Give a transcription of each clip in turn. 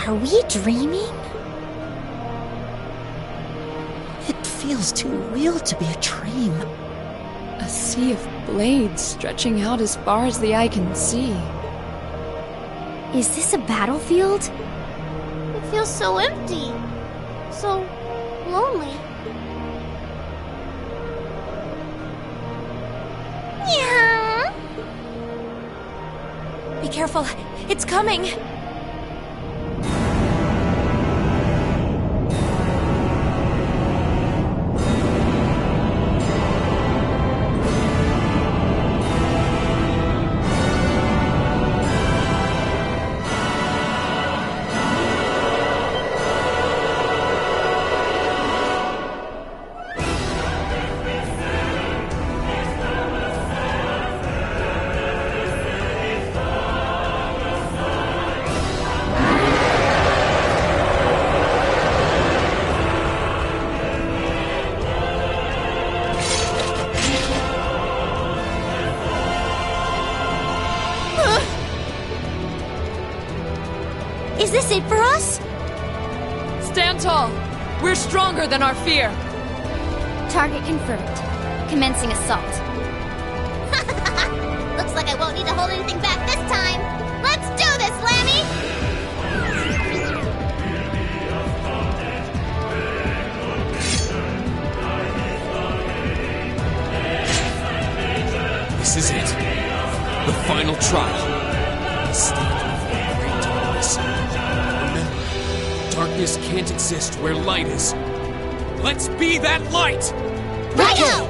Are we dreaming? It feels too real to be a dream. A sea of blades stretching out as far as the eye can see. Is this a battlefield? It feels so empty. So lonely. Yeah. Be careful. It's coming. Is this it for us? Stand tall! We're stronger than our fear! Target confirmed. Commencing assault. Looks like I won't need to hold anything back this time. Let's do this, Lammy! This is it. The final trial. The stand before the great darkness. Remember, darkness can't exist where light is. Let's be that light! Righto!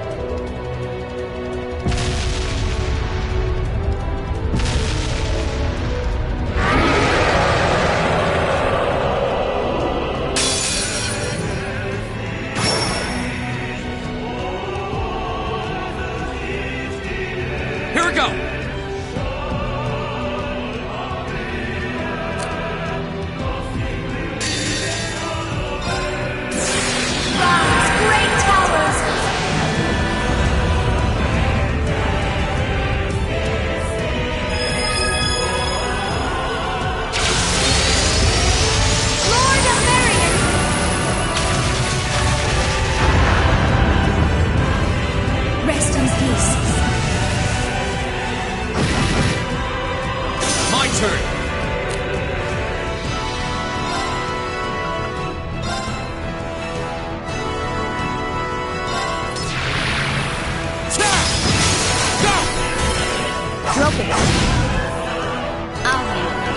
Here we go! Great towers! Lord of Marion! Rest in peace. My turn! Rope it. I'll handle it.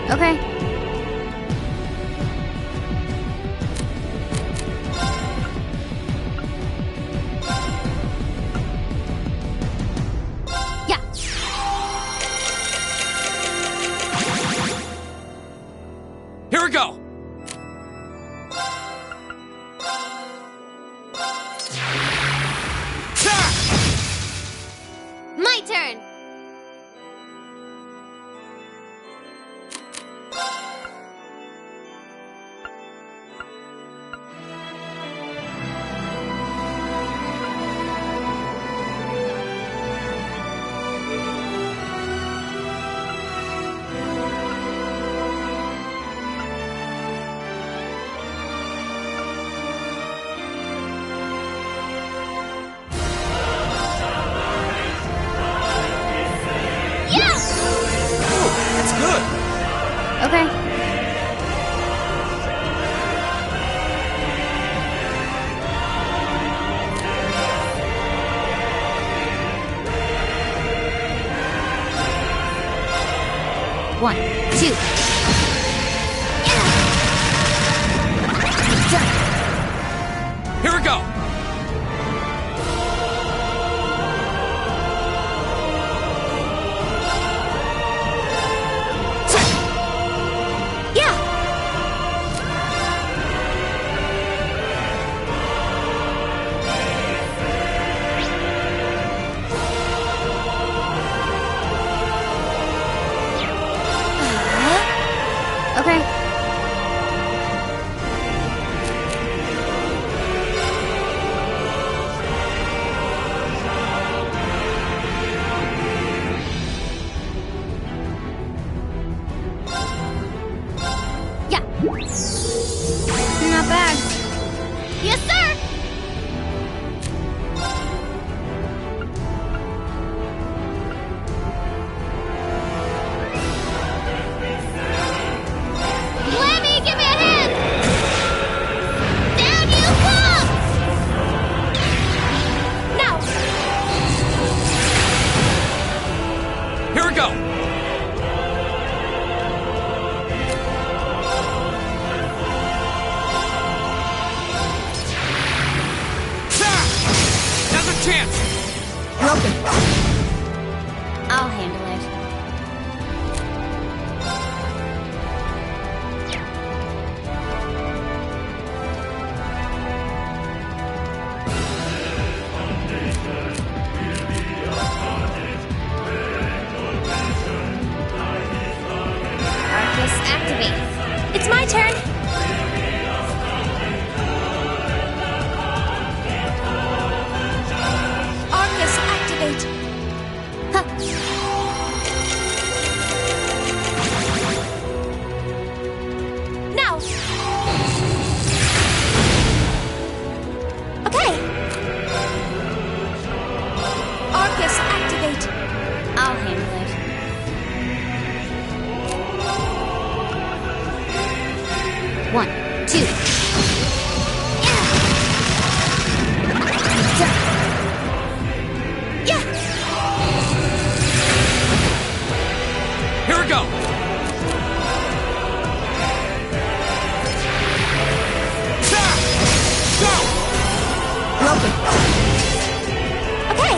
Okay. Yeah. Here we go! My turn! That's good! Okay. One, two. Done. Here we go! Yeah! I'll handle it. One, two. Yeah! Here we go! Go! Broken. Okay.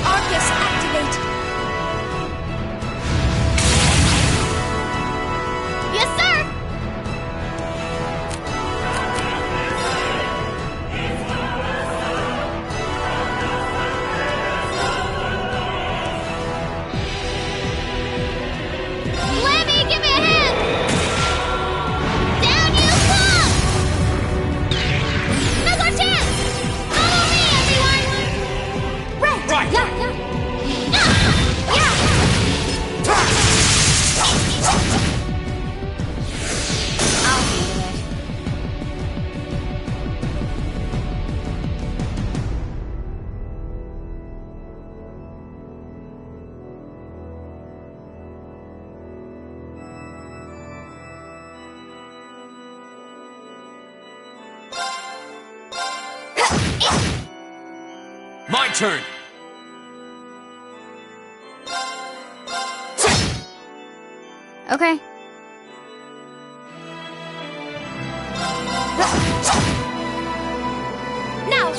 Arcus activate. Yes, sir! Lemmy, give me a hand! Down you fall! Now's our chance! Follow me, everyone! Right. Right! Yeah. I'll handle it. My turn! Okay. Now.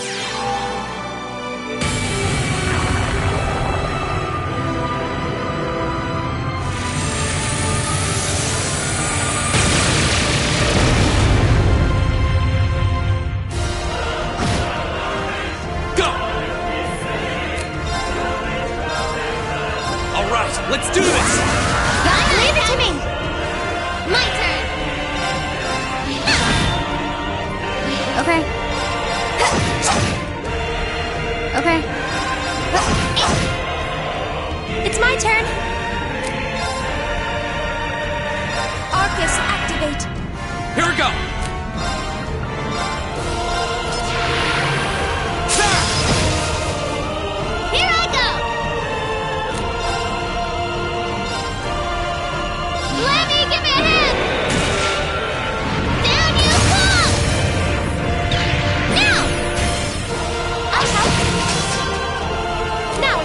Go! All right, let's do this! Leave it to me. My turn! Okay. Okay. It's my turn. Arcus activate. Here we go! Here I go! Lemmy, give me a hand! Down you fall! Now! I'll help. Now.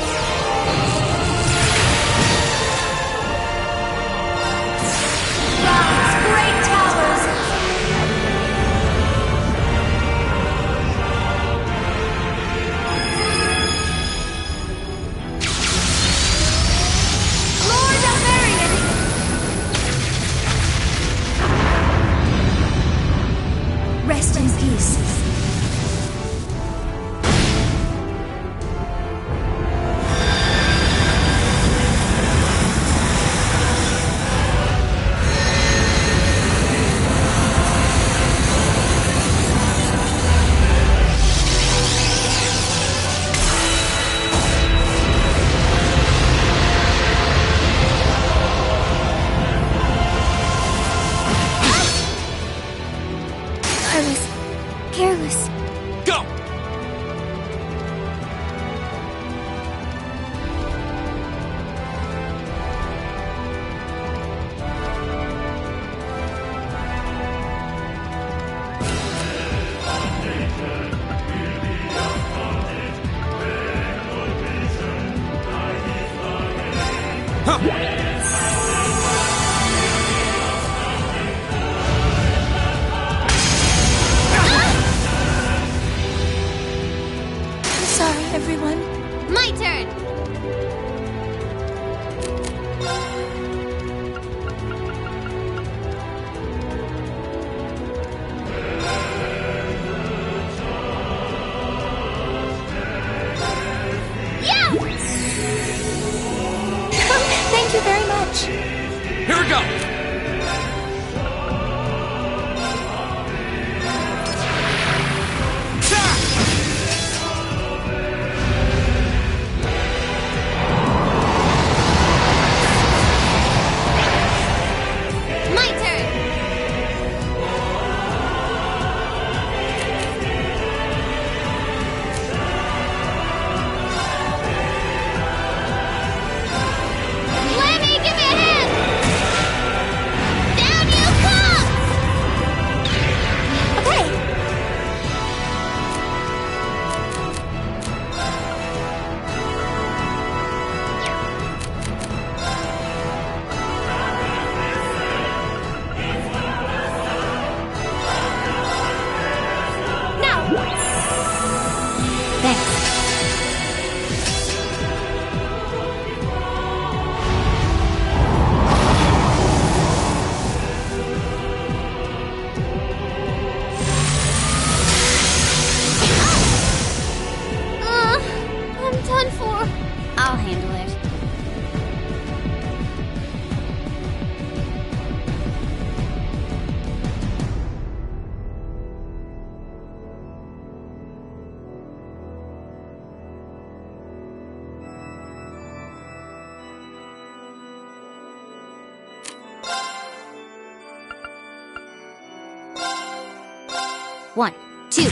1, 2.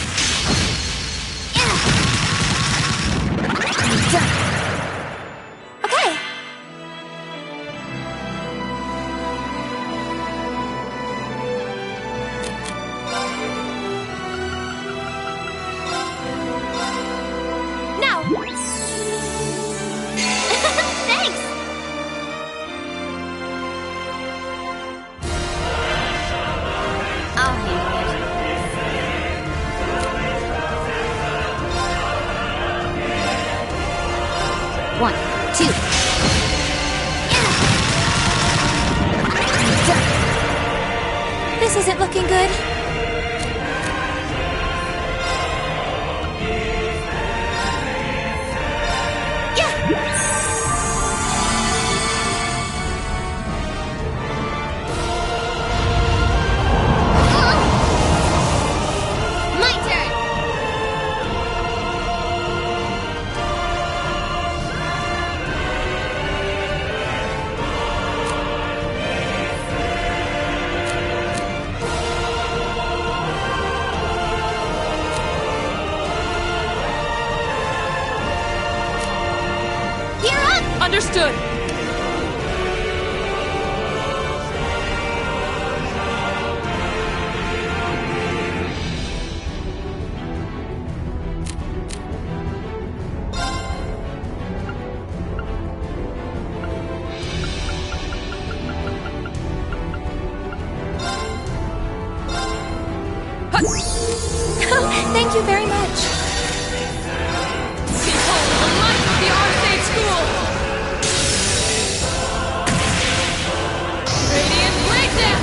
Done. Okay. Now. Thanks! I'll handle it. One, two. Done. This isn't looking good. My turn! Gear up! Understood. Thank you very much. Behold the light of the Arcade School! Radiant Breakdown!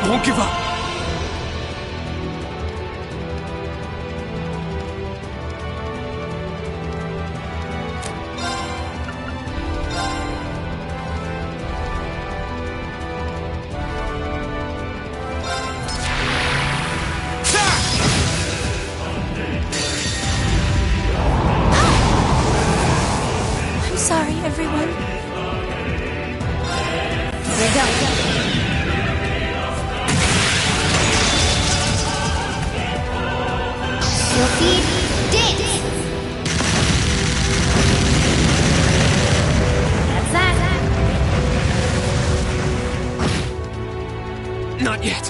Won't give up. I'm sorry, everyone. Here we go. Shield feed, dance! That's that. Not yet.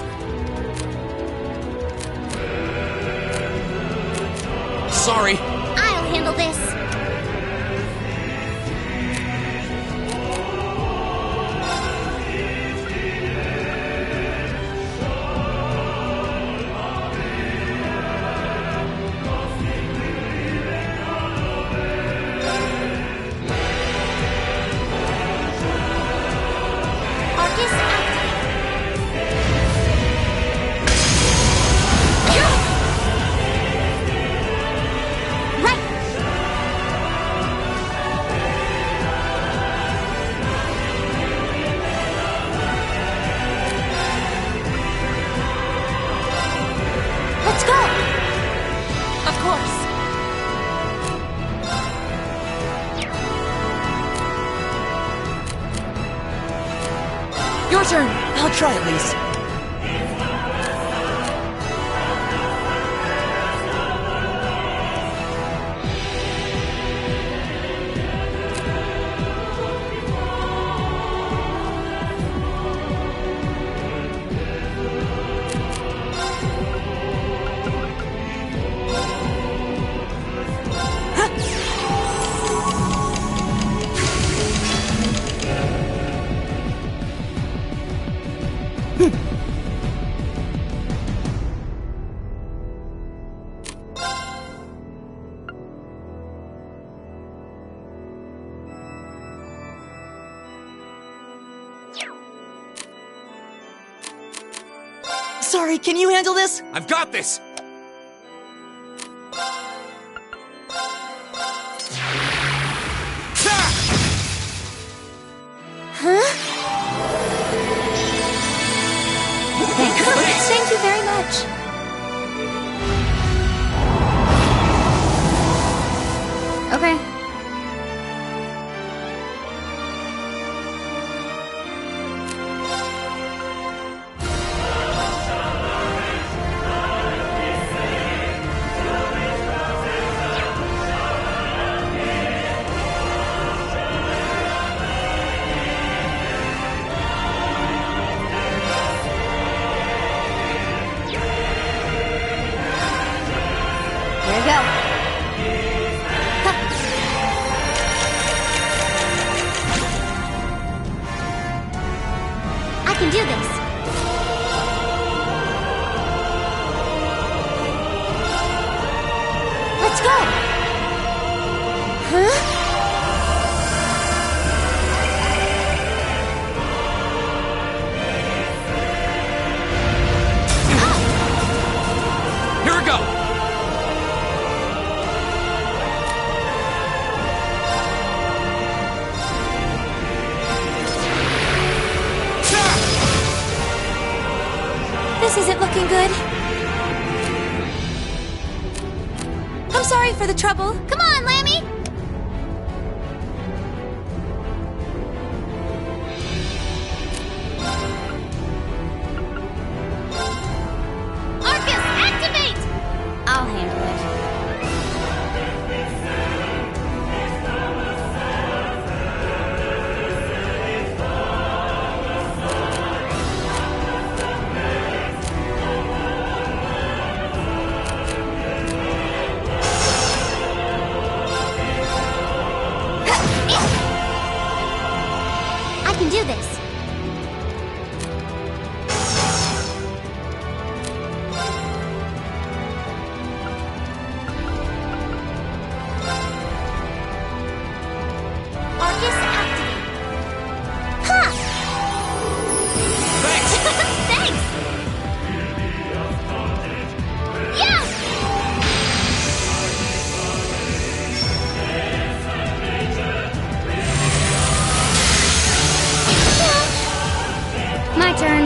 Sorry. I'll handle this. Arcus activate. Right! Let's go! Of course. Your turn. I'll try at least. Sorry, can you handle this? I've got this. Thank you very much. Okay. Let's go! Huh? Here we go! This isn't looking good. I'm sorry for the trouble. Come on, Lammy! Arcus, activate! I'll handle it. I can do this. Arcus, activate. Ha! Thanks! Thanks! Yeah! My turn.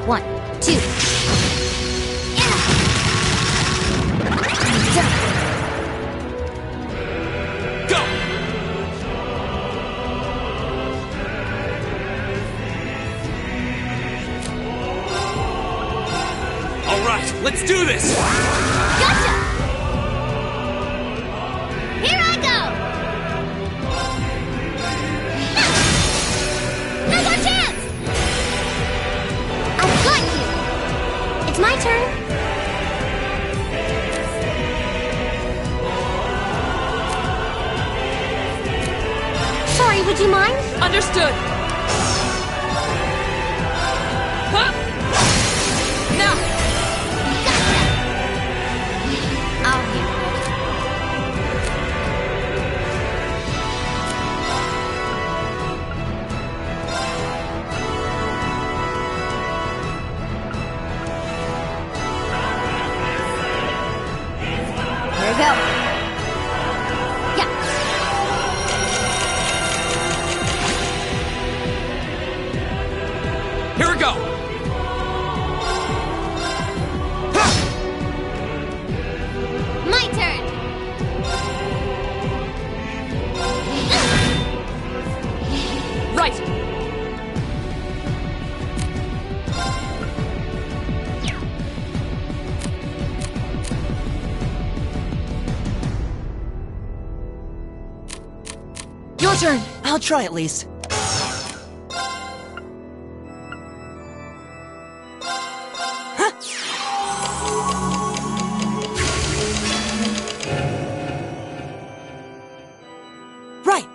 One, two. Go! All right, let's do this! Gotcha! Here I go! No more chance! I've got you. It's my turn. Sorry, would you mind? Understood. Huh? Now! I'll handle it. Here we go. Yeah. Here we go! Ha! My turn! Right! Your turn. I'll try at least. Right.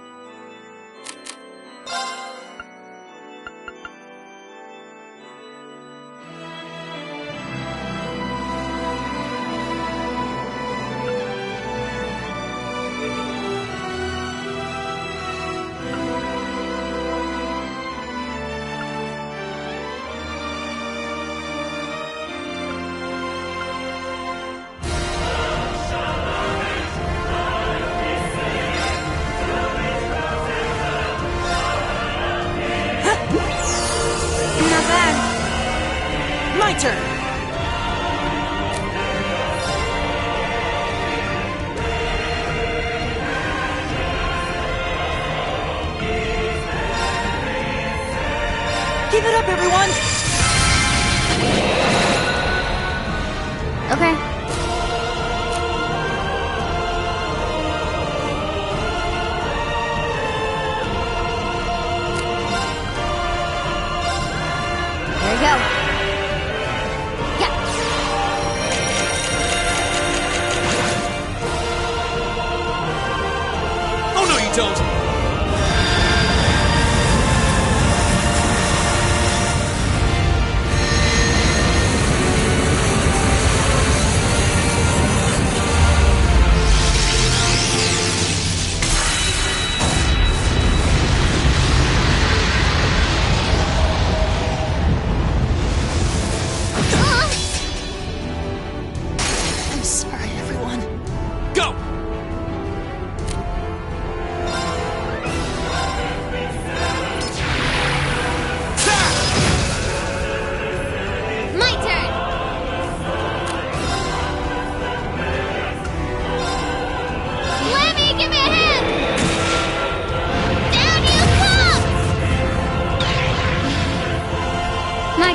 Not bad. My turn. Keep it up, everyone. Okay. There we go. Yeah. Oh no, you don't!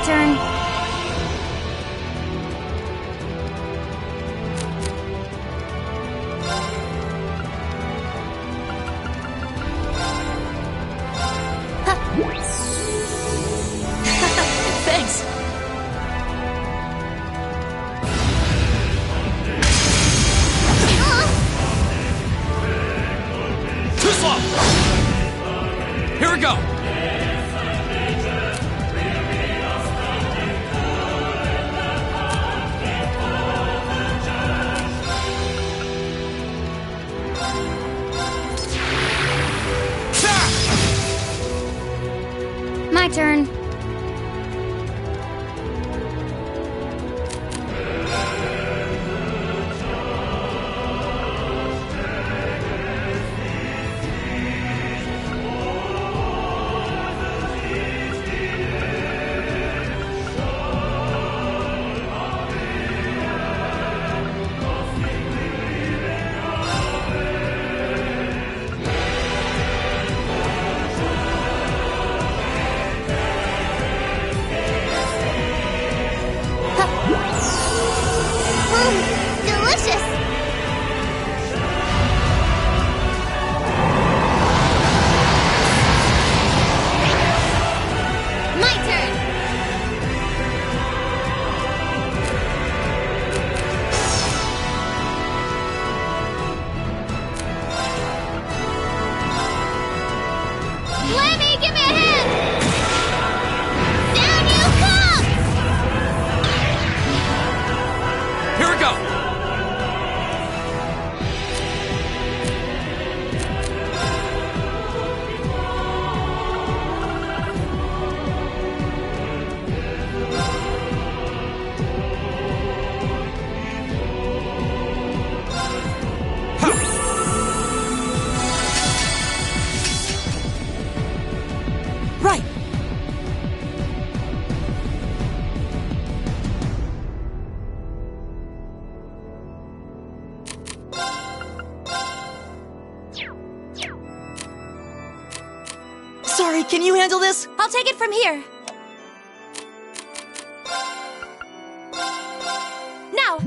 turn. Thanks. Too slow! Here we go! My turn. Delicious! My turn! Lemmy, give me a hand! Down you come! Here we go! Right. Sorry, can you handle this? I'll take it from here. Now!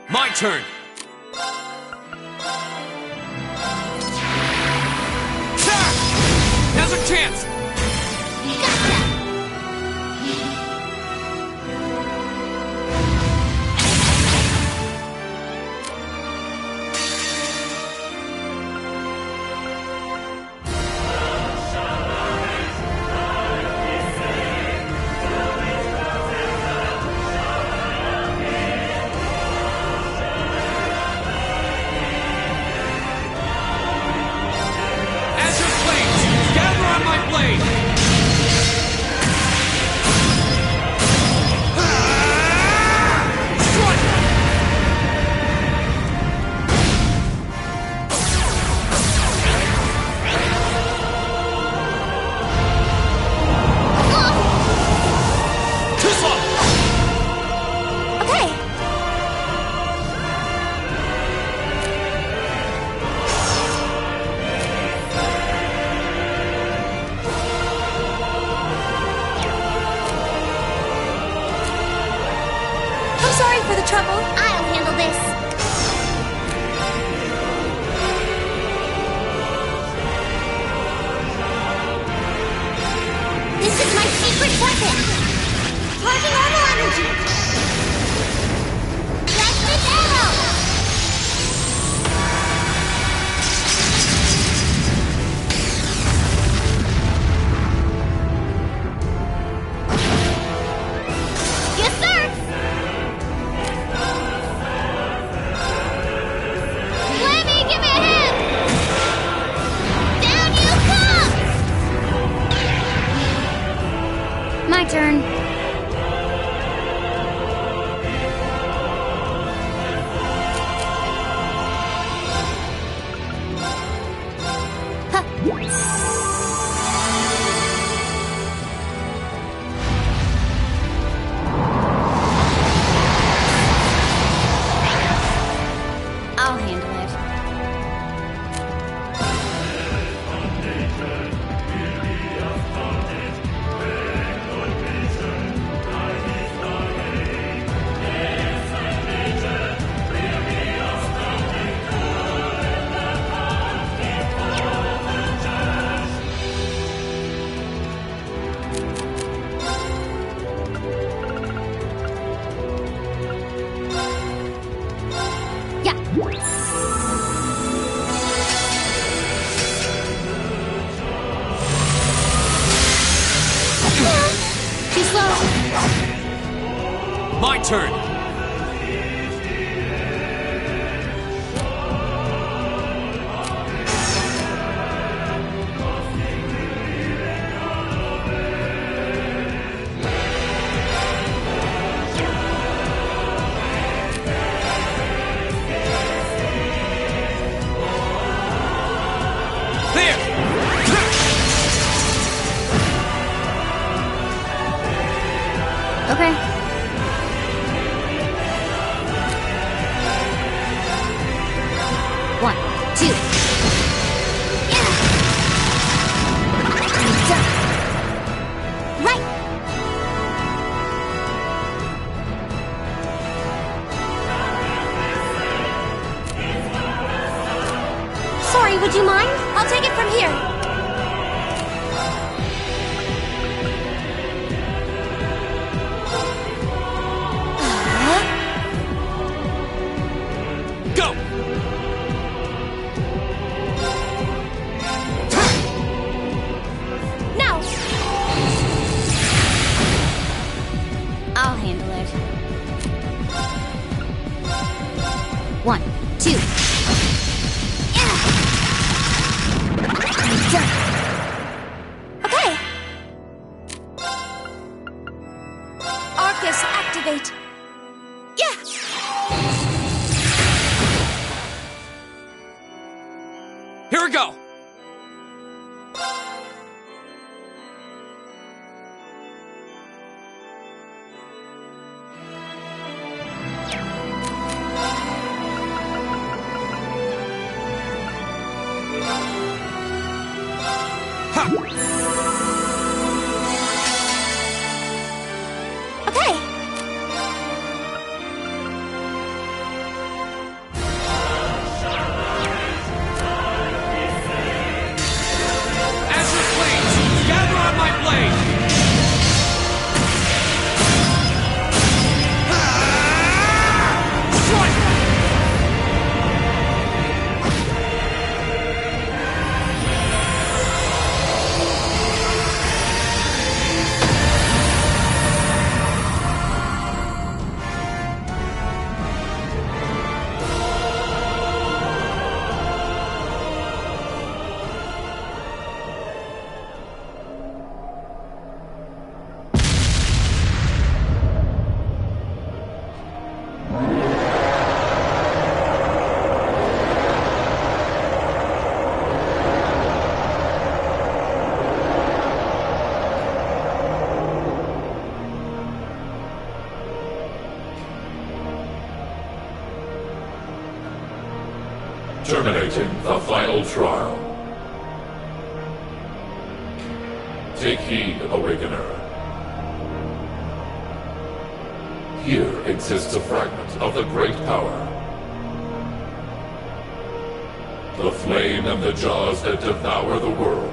My turn! Now's our chance! Gotcha! turn. Okay. One, two. Yeah. Done. Right. Sorry, would you mind? I'll take it from here. Go! Now! I'll handle it. One, two. Yeah. Done. Okay! Arcus, activate! Yeah! Here we go! Ha! Okay! Azure flames! Gather on my blade! Strike! Terminating the final trial. Take heed, Awakener. Here exists a fragment of the great power. The flame and the jaws that devour the world.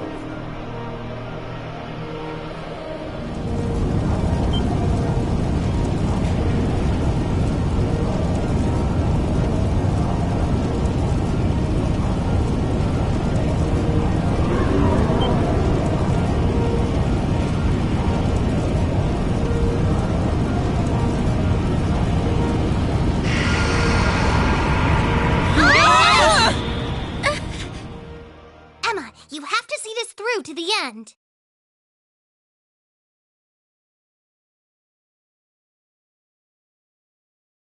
Emma, you have to see this through to the end.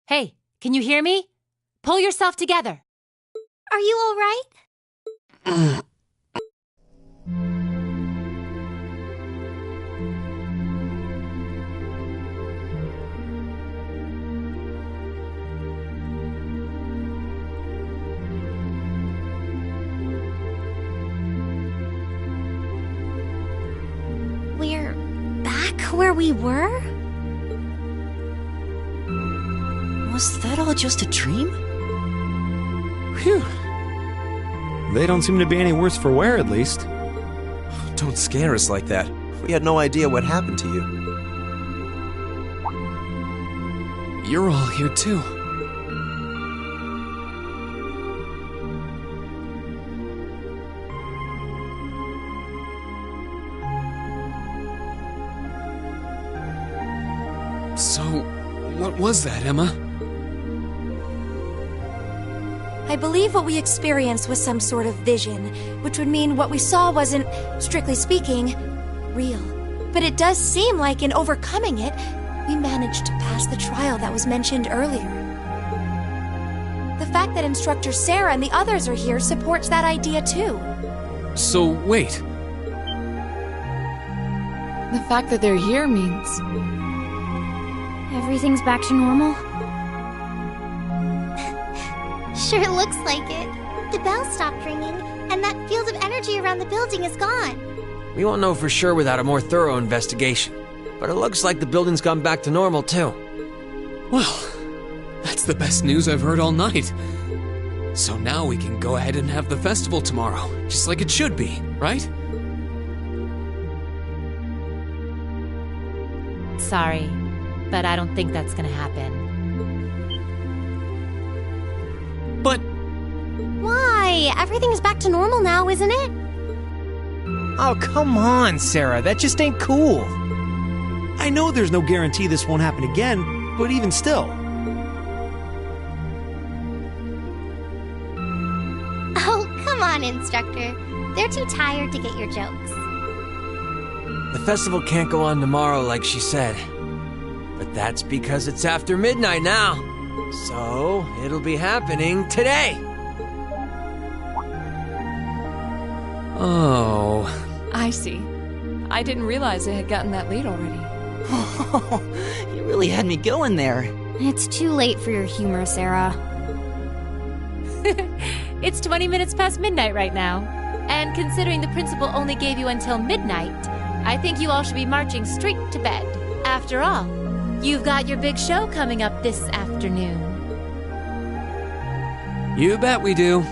Hey, can you hear me? Pull yourself together. Are you all right? We're back where we were? Was that all just a dream? Phew. They don't seem to be any worse for wear, at least. Don't scare us like that. We had no idea what happened to you. You're all here too. So, What was that, Emma? I believe what we experienced was some sort of vision, which would mean what we saw wasn't, strictly speaking, real. But it does seem like in overcoming it, we managed to pass the trial that was mentioned earlier. The fact that Instructor Sarah and the others are here supports that idea too. So, wait. The fact that they're here means... Everything's back to normal? Sure looks like it. The bell stopped ringing, and that field of energy around the building is gone. We won't know for sure without a more thorough investigation. But it looks like the building's gone back to normal, too. Well, that's the best news I've heard all night. So now we can go ahead and have the festival tomorrow, just like it should be, right? Sorry, but I don't think that's gonna happen. But... Why? Everything's back to normal now, isn't it? Oh, come on, Sarah. That just ain't cool. I know there's no guarantee this won't happen again, but even still. Oh, come on, Instructor. They're too tired to get your jokes. The festival can't go on tomorrow like she said. But that's because it's after midnight now. So, it'll be happening today. Oh... I see. I didn't realize it had gotten that late already. You really had me going there. It's too late for your humor, Sarah. It's 20 minutes past midnight right now. And considering the principal only gave you until midnight, I think you all should be marching straight to bed. After all, you've got your big show coming up this afternoon. You bet we do.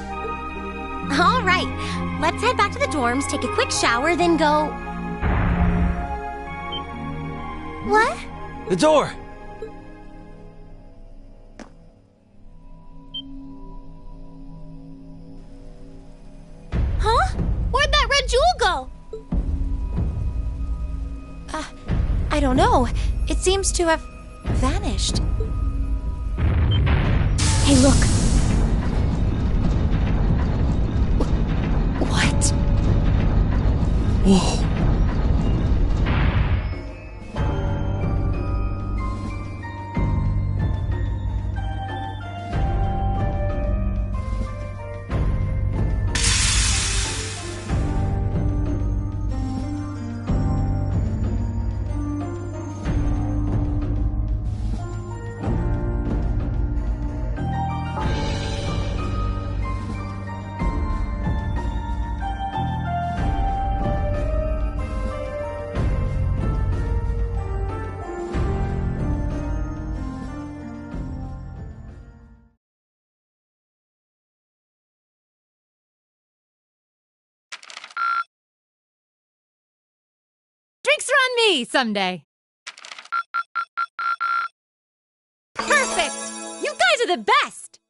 All right, let's head back to the dorms, take a quick shower, then go... What? The door! Huh? Where'd that red jewel go? I don't know. It seems to have vanished. Hey, look. What? Whoa. Drinks are on me someday. Perfect! You guys are the best!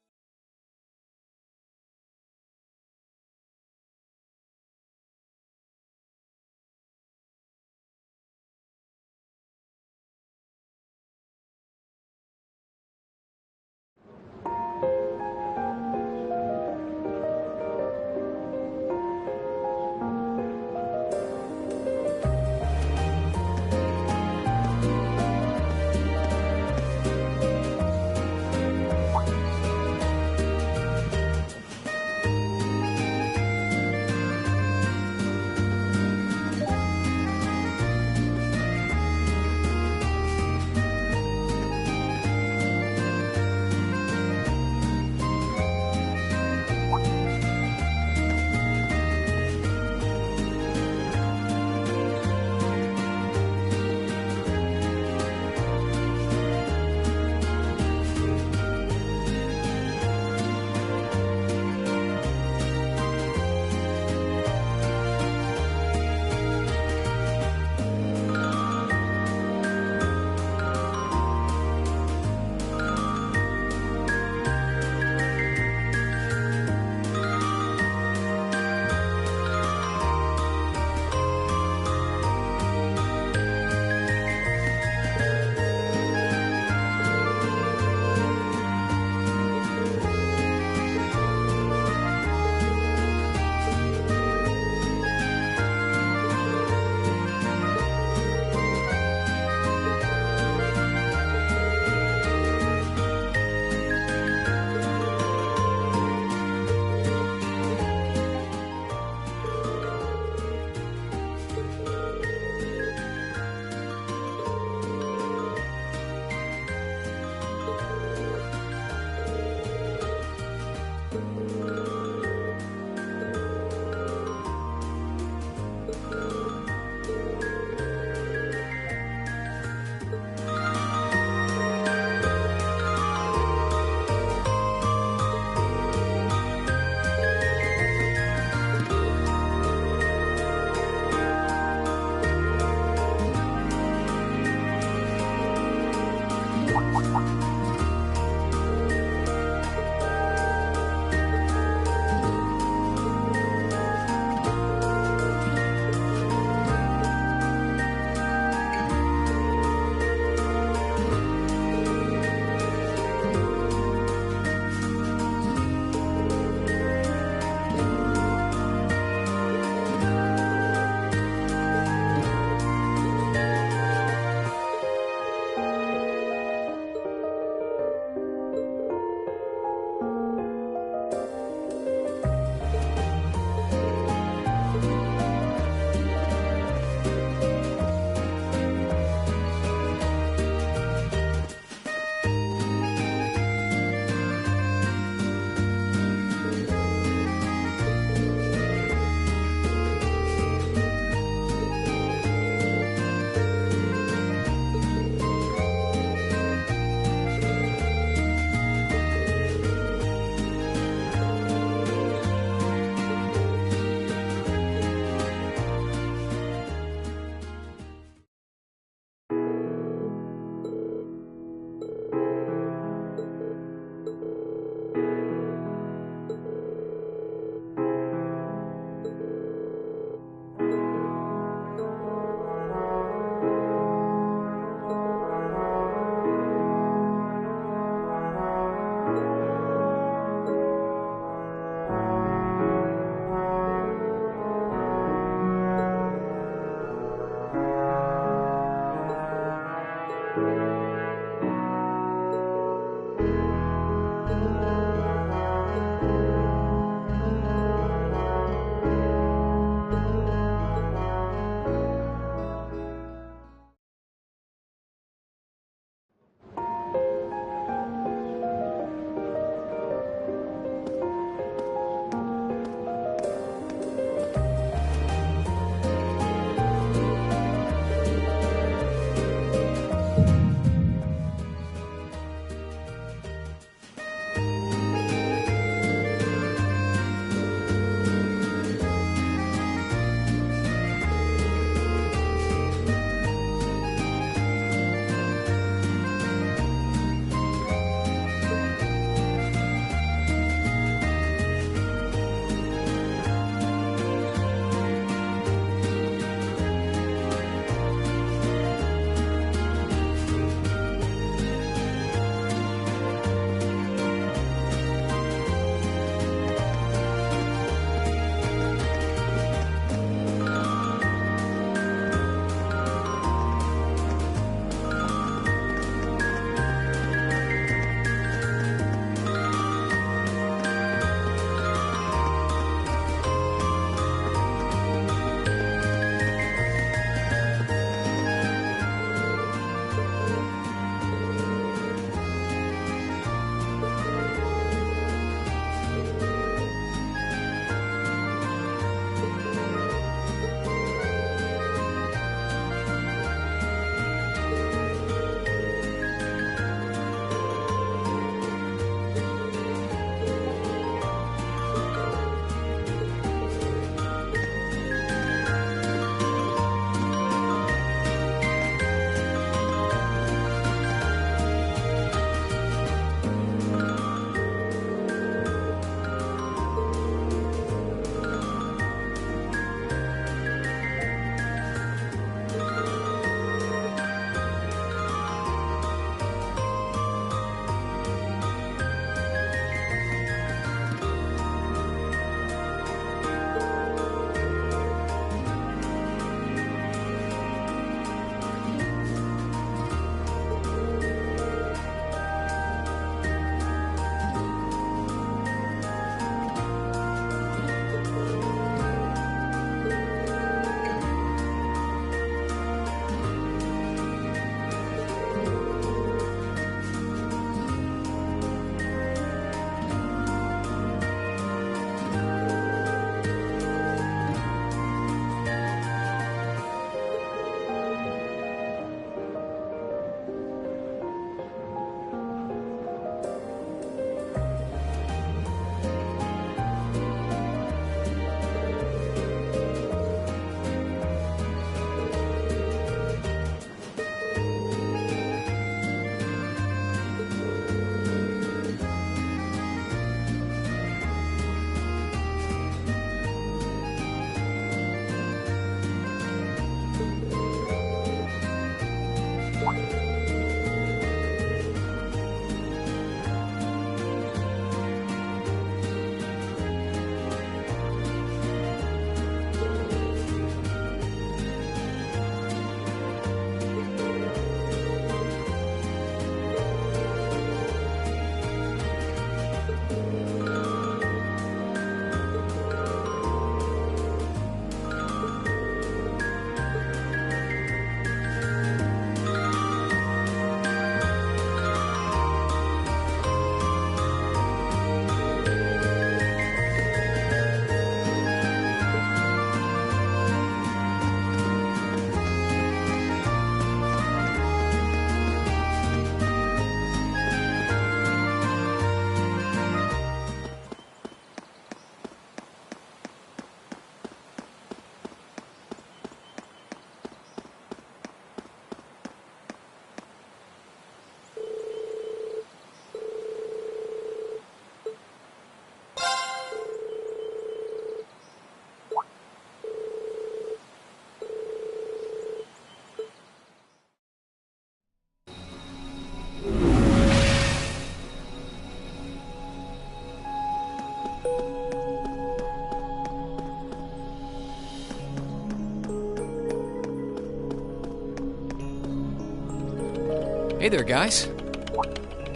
Hey there, guys.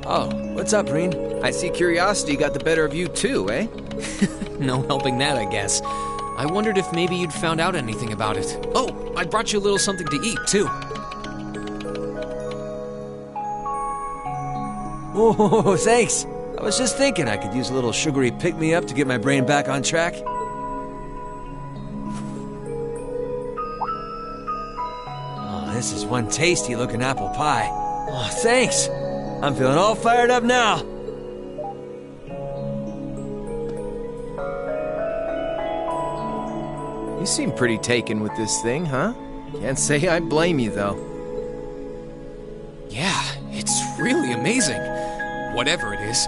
Oh, what's up, Reen? I see curiosity got the better of you too, eh? No helping that, I guess. I wondered if maybe you'd found out anything about it. Oh, I brought you a little something to eat, too. Oh, thanks. I was just thinking I could use a little sugary pick-me-up to get my brain back on track. Oh, this is one tasty-looking apple pie. Oh, thanks. I'm feeling all fired up now. You seem pretty taken with this thing, huh? Can't say I blame you, though. Yeah, it's really amazing. Whatever it is.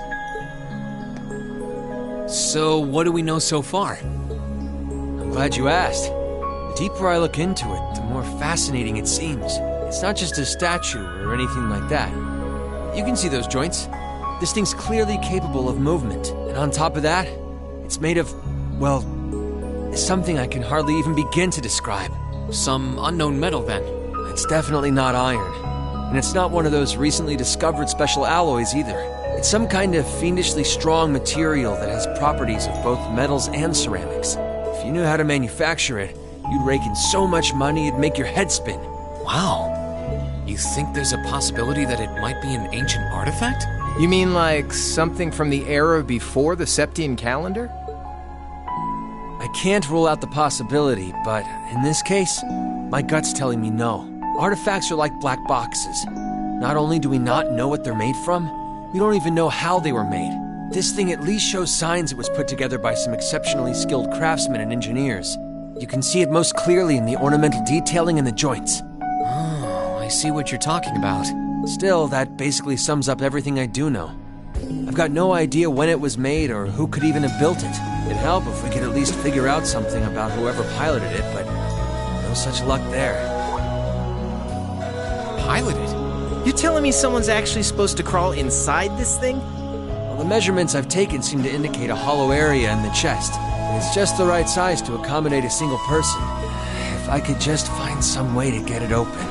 So, what do we know so far? I'm glad you asked. The deeper I look into it, the more fascinating it seems. It's not just a statue or anything like that. You can see those joints. This thing's clearly capable of movement. And on top of that, it's made of, well, something I can hardly even begin to describe. Some unknown metal, then? It's definitely not iron. And it's not one of those recently discovered special alloys either. It's some kind of fiendishly strong material that has properties of both metals and ceramics. If you knew how to manufacture it, you'd rake in so much money it'd make your head spin. Wow. You think there's a possibility that it might be an ancient artifact? You mean like something from the era before the Septian calendar? I can't rule out the possibility, but in this case, my gut's telling me no. Artifacts are like black boxes. Not only do we not know what they're made from, we don't even know how they were made. This thing at least shows signs it was put together by some exceptionally skilled craftsmen and engineers. You can see it most clearly in the ornamental detailing in the joints. Oh, I see what you're talking about. Still, that basically sums up everything I do know. I've got no idea when it was made or who could even have built it. It'd help if we could at least figure out something about whoever piloted it, but no such luck there. Piloted? You're telling me someone's actually supposed to crawl inside this thing? Well, the measurements I've taken seem to indicate a hollow area in the chest. And it's just the right size to accommodate a single person. If I could just find some way to get it open.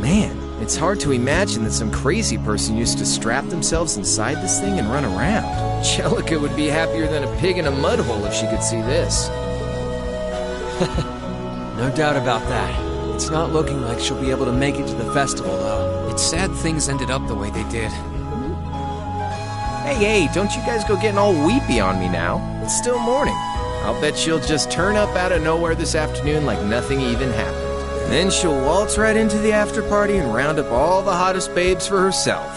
Man, it's hard to imagine that some crazy person used to strap themselves inside this thing and run around. Jellica would be happier than a pig in a mud hole if she could see this. No doubt about that. It's not looking like she'll be able to make it to the festival, though. It's sad things ended up the way they did. Hey, don't you guys go getting all weepy on me now. It's still morning. I'll bet she'll just turn up out of nowhere this afternoon like nothing even happened. And then she'll waltz right into the after party and round up all the hottest babes for herself.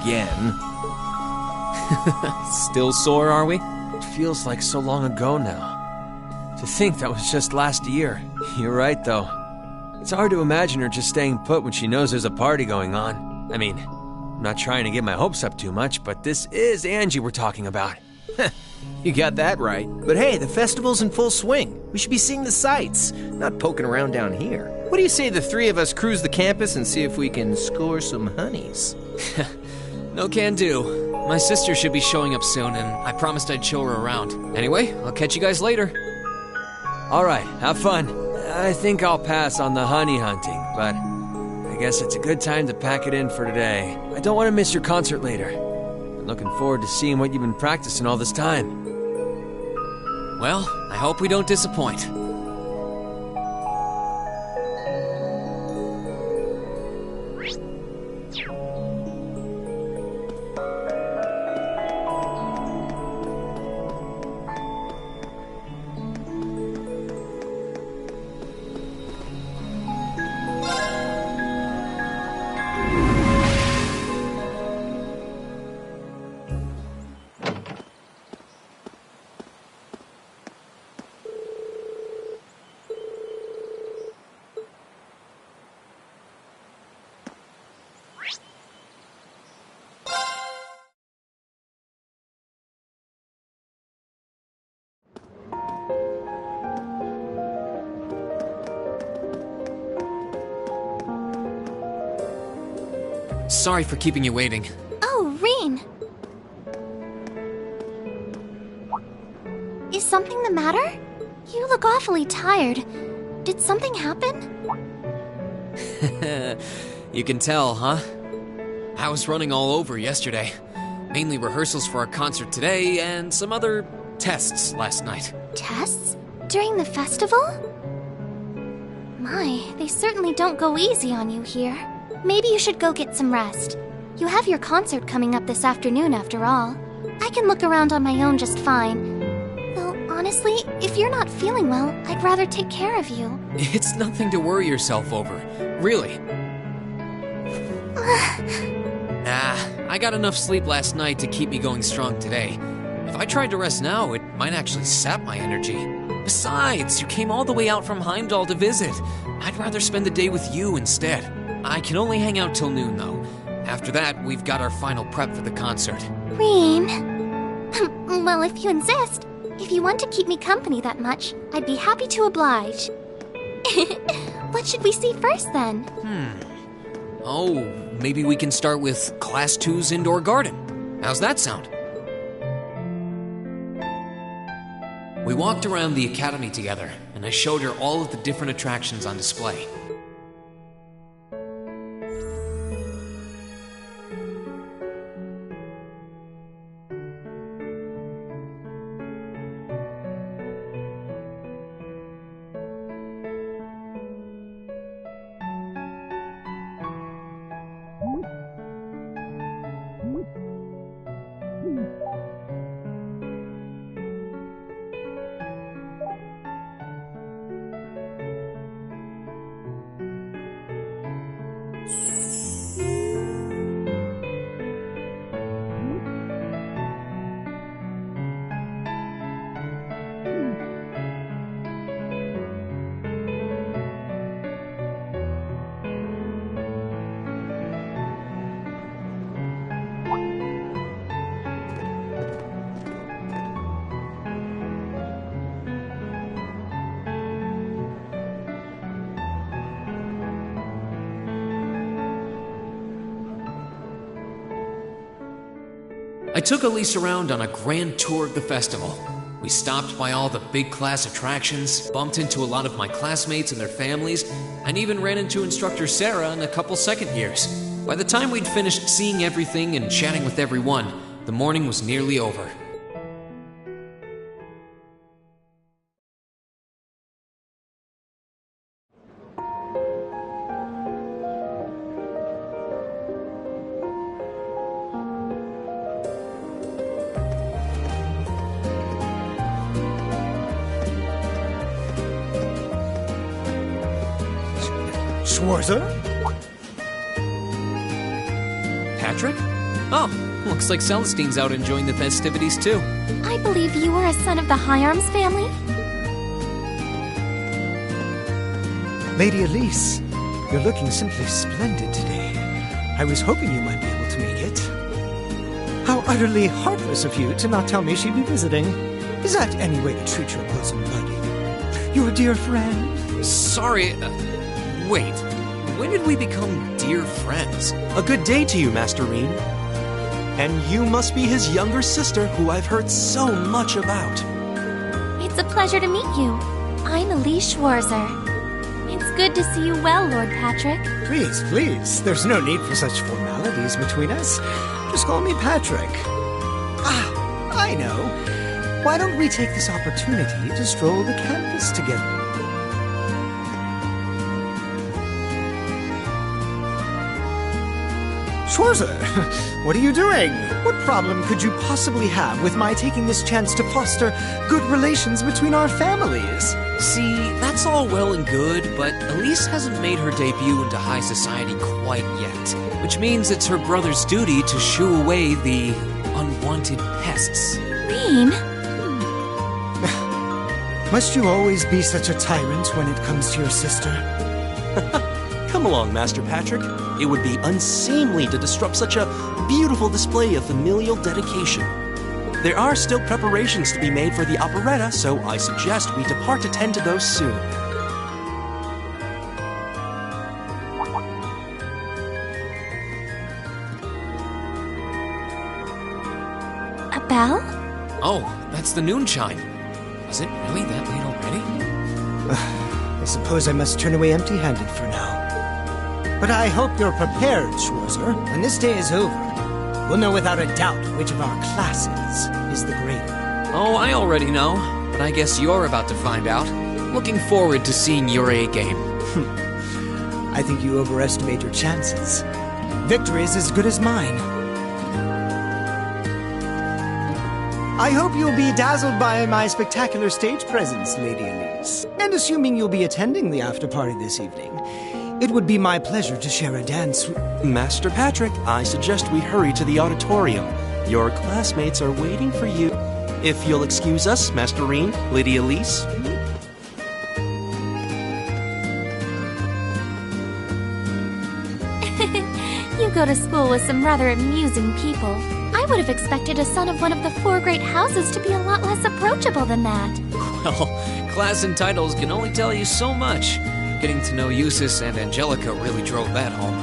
Again. Still sore, are we? It feels like so long ago now. To think that was just last year. You're right, though. It's hard to imagine her just staying put when she knows there's a party going on. I mean, I'm not trying to get my hopes up too much, but this is Angie we're talking about. You got that right. But hey, the festival's in full swing. We should be seeing the sights, not poking around down here. What do you say the three of us cruise the campus and see if we can score some honeys? No can do. My sister should be showing up soon, and I promised I'd show her around. Anyway, I'll catch you guys later. All right, have fun. I think I'll pass on the honey hunting, but I guess it's a good time to pack it in for today. I don't want to miss your concert later. I'm looking forward to seeing what you've been practicing all this time. Well, I hope we don't disappoint. Sorry for keeping you waiting. Oh, Reen! Is something the matter? You look awfully tired. Did something happen? You can tell, huh? I was running all over yesterday. Mainly rehearsals for our concert today and some other tests last night. Tests? During the festival? My, they certainly don't go easy on you here. Maybe you should go get some rest. You have your concert coming up this afternoon after all. I can look around on my own just fine. Though, honestly, if you're not feeling well, I'd rather take care of you. It's nothing to worry yourself over, really. I got enough sleep last night to keep me going strong today. If I tried to rest now, it might actually sap my energy. Besides, you came all the way out from Heimdall to visit. I'd rather spend the day with you instead. I can only hang out till noon, though. After that, we've got our final prep for the concert. Reem. Well, if you insist. If you want to keep me company that much, I'd be happy to oblige. What should we see first, then? Oh, maybe we can start with Class 2's indoor garden. How's that sound? We walked around the academy together, and I showed her all of the different attractions on display. I took Elise around on a grand tour of the festival. We stopped by all the big class attractions, bumped into a lot of my classmates and their families, and even ran into instructor Sarah and a couple second years. By the time we'd finished seeing everything and chatting with everyone, the morning was nearly over. Schwarzer? Patrick? Oh, looks like Celestine's out enjoying the festivities too. I believe you are a son of the High Arms family? Lady Elise, you're looking simply splendid today. I was hoping you might be able to make it. How utterly heartless of you to not tell me she'd be visiting. Is that any way to treat your bosom buddy? Your dear friend? Sorry, wait. When did we become dear friends? A good day to you, Master Reem. And you must be his younger sister, who I've heard so much about. It's a pleasure to meet you. I'm Elise Schwarzer. It's good to see you well, Lord Patrick. Please, please. There's no need for such formalities between us. Just call me Patrick. Ah, I know. Why don't we take this opportunity to stroll the campus together? Schwarzer, what are you doing? What problem could you possibly have with my taking this chance to foster good relations between our families? See, that's all well and good, but Elise hasn't made her debut into high society quite yet, which means it's her brother's duty to shoo away the unwanted pests. Reem? Must you always be such a tyrant when it comes to your sister? Come along, Master Patrick. It would be unseemly to disrupt such a beautiful display of familial dedication. There are still preparations to be made for the operetta, so I suggest we depart to tend to those soon. A bell? Oh, that's the noon chime. Is it really that late already? I suppose I must turn away empty-handed for now. But I hope you're prepared, Schwarzer. When this day is over, we'll know without a doubt which of our classes is the greater. Oh, I already know, but I guess you're about to find out. Looking forward to seeing your A-game. I think you overestimate your chances. Victory is as good as mine. I hope you'll be dazzled by my spectacular stage presence, Lady Elise. And assuming you'll be attending the after-party this evening, it would be my pleasure to share a dance with... Master Patrick, I suggest we hurry to the auditorium. Your classmates are waiting for you. If you'll excuse us, Master Reen, Lady Elise. You go to school with some rather amusing people. I would have expected a son of one of the 4 great houses to be a lot less approachable than that. Well, class and titles can only tell you so much. Getting to know Eustace and Angelica really drove that home.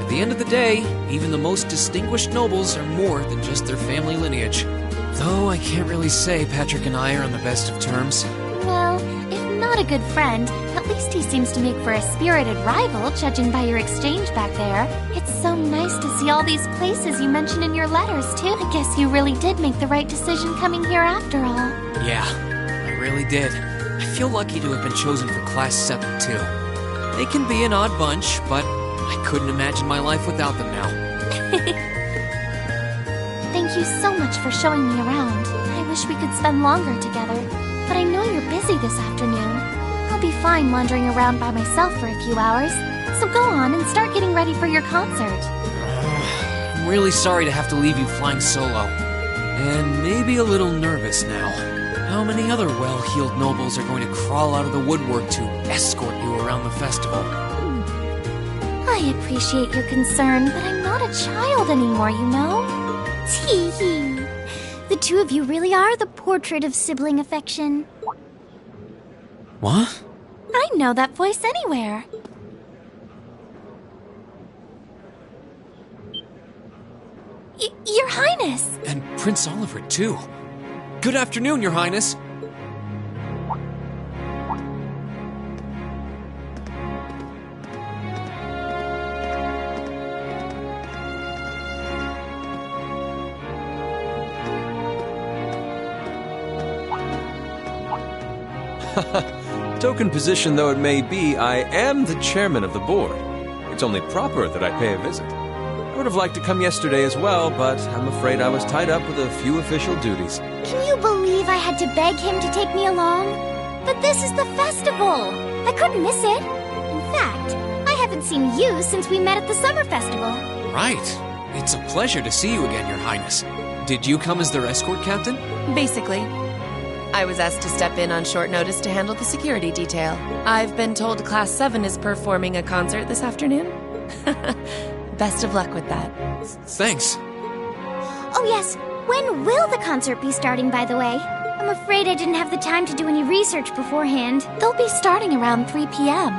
At the end of the day, even the most distinguished nobles are more than just their family lineage. Though I can't really say Patrick and I are on the best of terms. Well, if not a good friend, at least he seems to make for a spirited rival, judging by your exchange back there. It's so nice to see all these places you mentioned in your letters, too. I guess you really did make the right decision coming here after all. Yeah, I really did. I feel lucky to have been chosen for Class 7, too. They can be an odd bunch, but I couldn't imagine my life without them now. Thank you so much for showing me around. I wish we could spend longer together, but I know you're busy this afternoon. I'll be fine wandering around by myself for a few hours, so go on and start getting ready for your concert. I'm really sorry to have to leave you flying solo. And maybe a little nervous now. How many other well-heeled nobles are going to crawl out of the woodwork to escort you around the festival? I appreciate your concern, but I'm not a child anymore, you know? Tee-hee. The two of you really are the portrait of sibling affection. What? I know that voice anywhere. Your Highness! And Prince Oliver, too. Good afternoon, Your Highness. Token position though it may be, I am the chairman of the board. It's only proper that I pay a visit. I would have liked to come yesterday as well, but I'm afraid I was tied up with a few official duties. Can you believe I had to beg him to take me along? But this is the festival! I couldn't miss it. In fact, I haven't seen you since we met at the summer festival. Right. It's a pleasure to see you again, Your Highness. Did you come as their escort captain? Basically. I was asked to step in on short notice to handle the security detail. I've been told Class 7 is performing a concert this afternoon. Best of luck with that. Thanks. Oh yes, when will the concert be starting, by the way? I'm afraid I didn't have the time to do any research beforehand. They'll be starting around 3 p.m.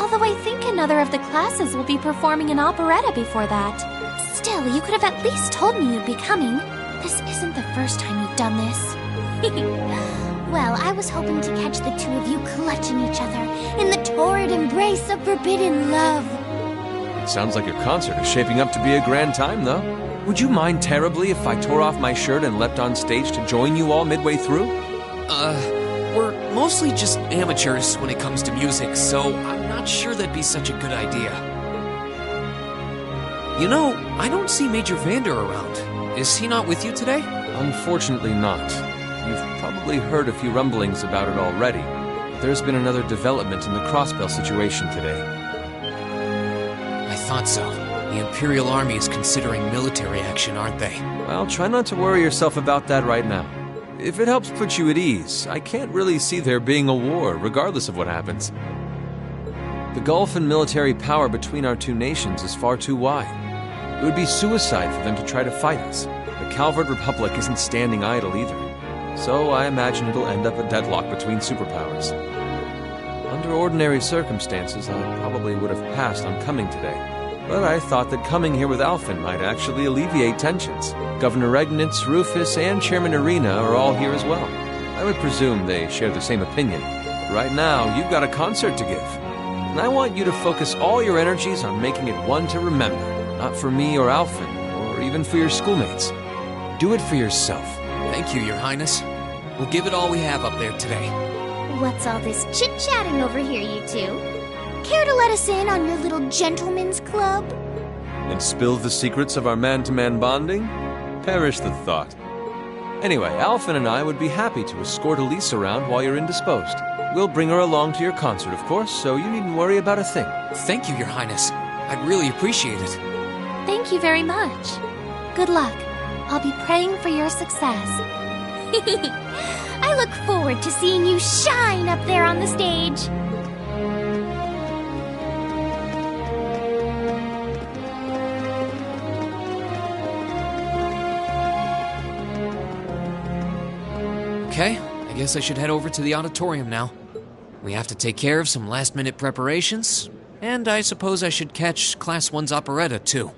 Although I think another of the classes will be performing an operetta before that. Still, you could have at least told me you'd be coming. This isn't the first time you've done this. Well, I was hoping to catch the two of you clutching each other in the torrid embrace of forbidden love. It sounds like your concert is shaping up to be a grand time, though. Would you mind terribly if I tore off my shirt and leapt on stage to join you all midway through? We're mostly just amateurs when it comes to music, so I'm not sure that'd be such a good idea. You know, I don't see Major Vander around. Is he not with you today? Unfortunately not. You've probably heard a few rumblings about it already. There's been another development in the Crossbell situation today. I thought so. The Imperial Army is considering military action, aren't they? Well, try not to worry yourself about that right now. If it helps put you at ease, I can't really see there being a war, regardless of what happens. The gulf in military power between our two nations is far too wide. It would be suicide for them to try to fight us. The Calvert Republic isn't standing idle either. So I imagine it'll end up a deadlock between superpowers. Under ordinary circumstances, I probably would have passed on coming today. But I thought that coming here with Alphen might actually alleviate tensions. Governor Regnitz, Rufus, and Chairman Arena are all here as well. I would presume they share the same opinion. But right now, you've got a concert to give. And I want you to focus all your energies on making it one to remember. Not for me or Alphen, or even for your schoolmates. Do it for yourself. Thank you, Your Highness. We'll give it all we have up there today. What's all this chit-chatting over here, you two? Care to let us in on your little gentleman's club? And spill the secrets of our man-to-man bonding? Perish the thought. Anyway, Alphen and I would be happy to escort Elise around while you're indisposed. We'll bring her along to your concert, of course, so you needn't worry about a thing. Thank you, Your Highness. I'd really appreciate it. Thank you very much. Good luck. I'll be praying for your success. I look forward to seeing you shine up there on the stage. Okay, I guess I should head over to the auditorium now. We have to take care of some last-minute preparations, and I suppose I should catch Class 1's operetta, too.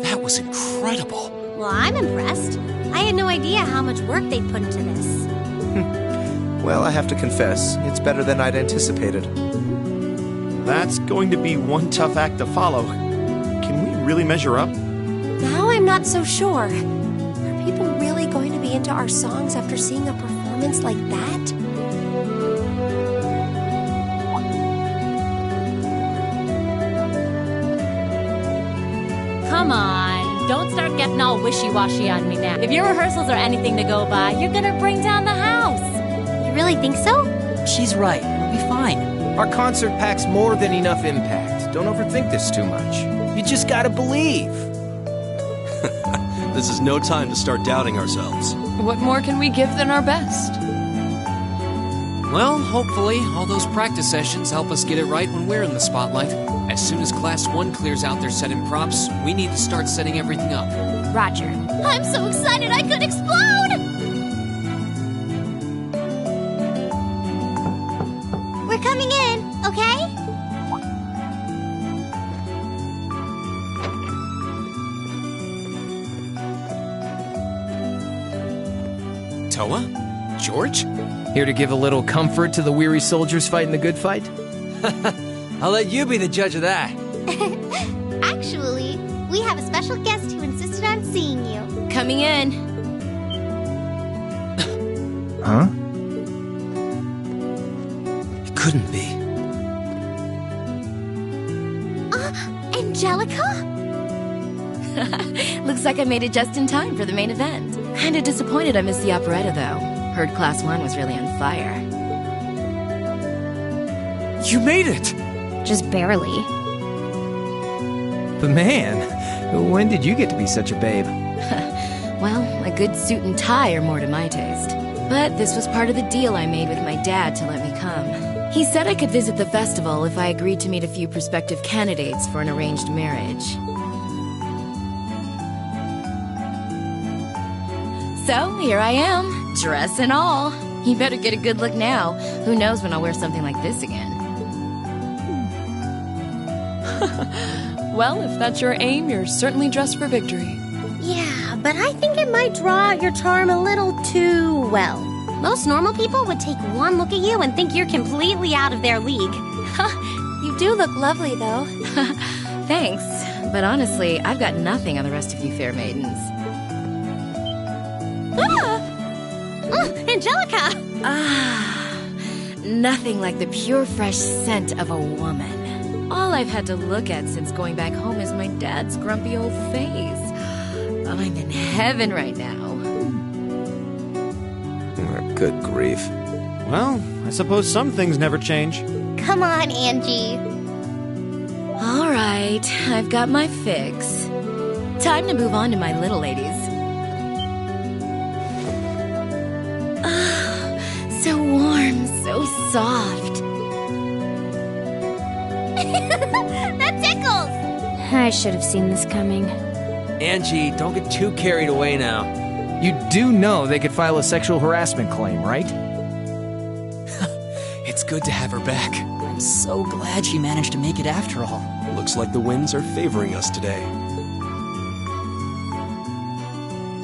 That was incredible. Well, I'm impressed. I had no idea how much work they'd put into this. Well, I have to confess, it's better than I'd anticipated. That's going to be one tough act to follow. Can we really measure up? Now I'm not so sure. Are people really going to be into our songs after seeing a performance like that? Come on, don't start getting all wishy-washy on me now. If your rehearsals are anything to go by, you're gonna bring down the house. You really think so? She's right. We'll be fine. Our concert packs more than enough impact. Don't overthink this too much. You just gotta believe. This is no time to start doubting ourselves. What more can we give than our best? Well, hopefully, all those practice sessions help us get it right when we're in the spotlight. As soon as Class 1 clears out their set and props, we need to start setting everything up. Roger. I'm so excited I could explode! We're coming in, okay? Toa? George? Here to give a little comfort to the weary soldiers fighting the good fight? I'll let you be the judge of that. Actually, we have a special guest who insisted on seeing you. Coming in. Huh? It couldn't be. Angelica? Looks like I made it just in time for the main event. Kinda disappointed I missed the operetta, though. Heard Class 1 was really on fire. You made it! Just barely. But man, when did you get to be such a babe? Well, a good suit and tie are more to my taste. But this was part of the deal I made with my dad to let me come. He said I could visit the festival if I agreed to meet a few prospective candidates for an arranged marriage. So, here I am, dress and all. You better get a good look now. Who knows when I'll wear something like this again. Well, if that's your aim, you're certainly dressed for victory. Yeah, but I think it might draw out your charm a little too well. Most normal people would take one look at you and think you're completely out of their league. You do look lovely, though. Thanks, but honestly, I've got nothing on the rest of you fair maidens. Angelica! Nothing like the pure, fresh scent of a woman. All I've had to look at since going back home is my dad's grumpy old face. I'm in heaven right now. Good grief. Well, I suppose some things never change. Come on, Angie. All right, I've got my fix. Time to move on to my little ladies. So warm, so soft. That tickles! I should have seen this coming. Angie, don't get too carried away now. You do know they could file a sexual harassment claim, right? It's good to have her back. I'm so glad she managed to make it after all. Looks like the winds are favoring us today.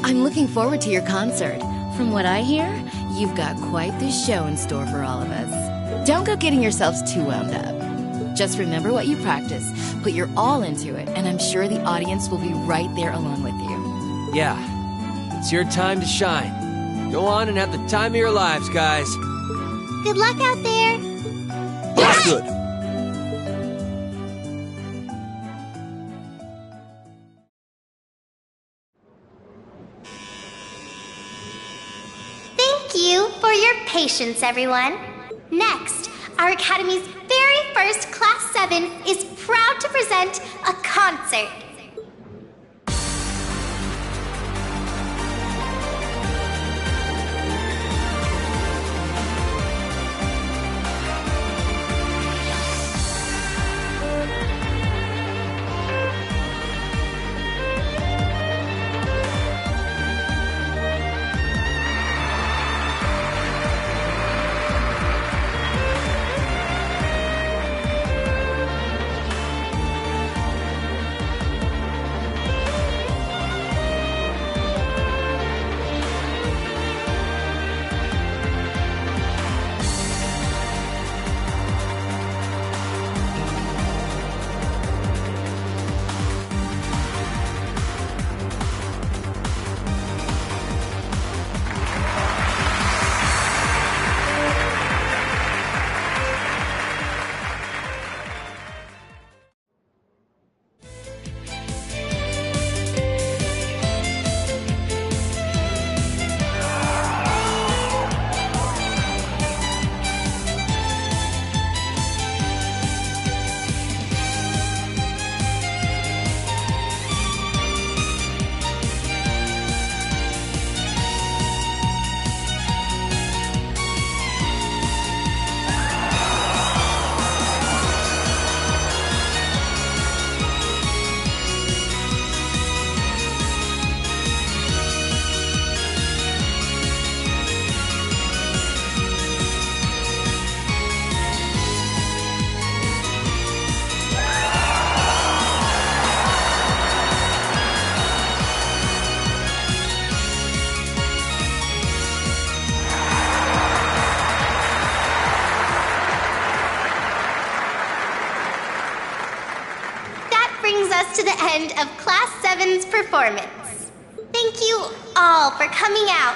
I'm looking forward to your concert. From what I hear, you've got quite the show in store for all of us. Don't go getting yourselves too wound up. Just remember what you practice, put your all into it, and I'm sure the audience will be right there along with you. Yeah, it's your time to shine. Go on and have the time of your lives, guys. Good luck out there. That's good. Thank you for your patience, everyone. Next, our Academy's very first Class 7 is proud to present a concert. To the end of Class 7's performance. Thank you all for coming out.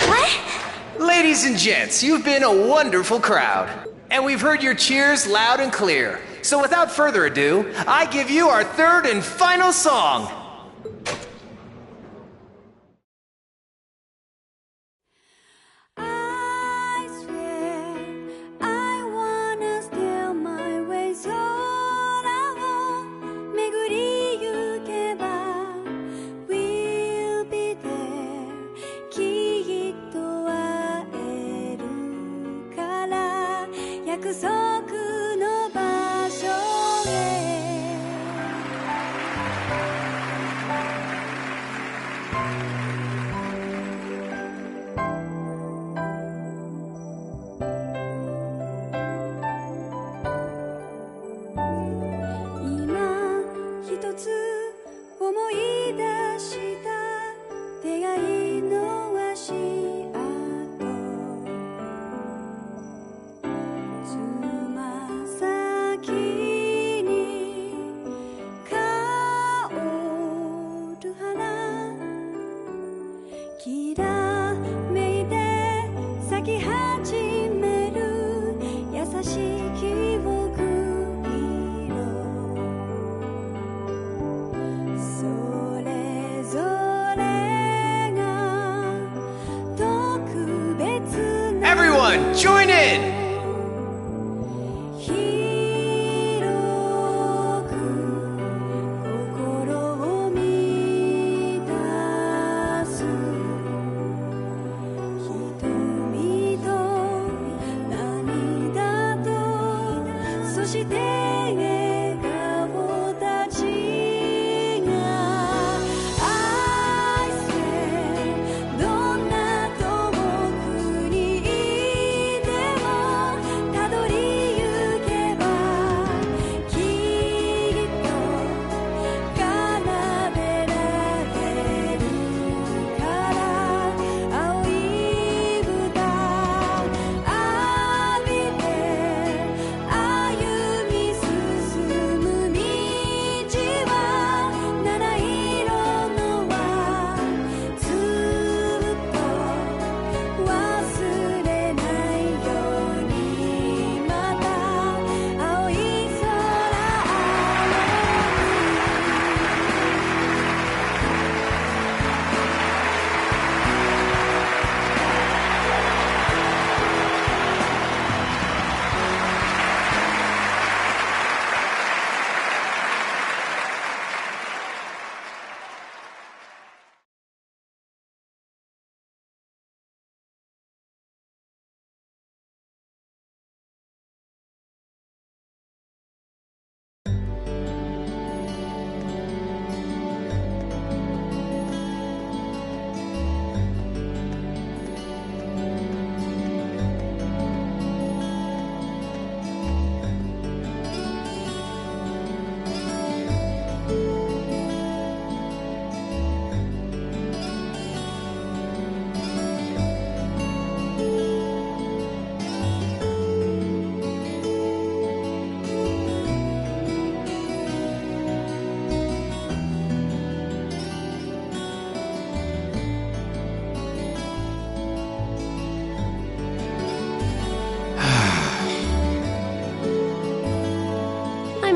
What? Ladies and gents, you've been a wonderful crowd. And we've heard your cheers loud and clear. So without further ado, I give you our third and final song.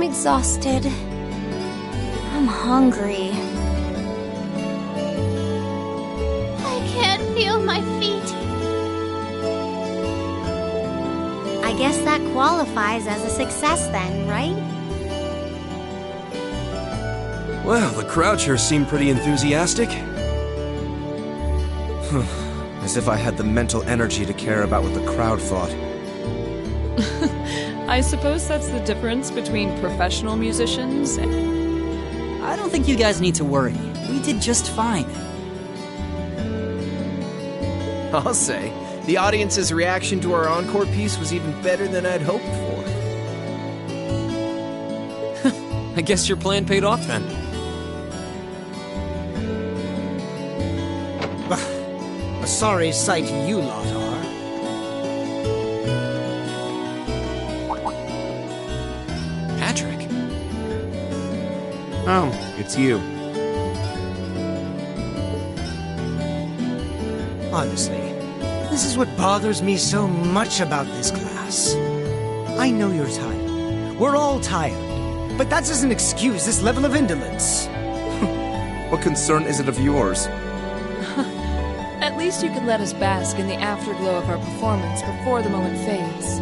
Exhausted. I'm hungry. I can't feel my feet. I guess that qualifies as a success then, right? Well, the crowd sure seemed pretty enthusiastic. As if I had the mental energy to care about what the crowd thought. I suppose that's the difference between professional musicians and... I don't think you guys need to worry. We did just fine. I'll say, the audience's reaction to our encore piece was even better than I'd hoped for. I guess your plan paid off then. A sorry sight you lot are. Patrick. Oh, it's you. Honestly, this is what bothers me so much about this class. I know you're tired. We're all tired. But that doesn't excuse this level of indolence. What concern is it of yours? At least you can let us bask in the afterglow of our performance before the moment fades.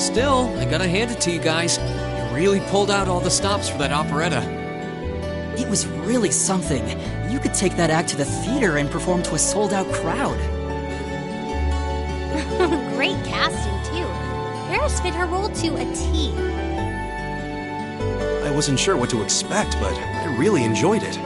Still, I gotta hand it to you guys. You really pulled out all the stops for that operetta. It was really something. You could take that act to the theater and perform to a sold-out crowd. Great casting, too. Paris fit her role to a T. I wasn't sure what to expect, but I really enjoyed it.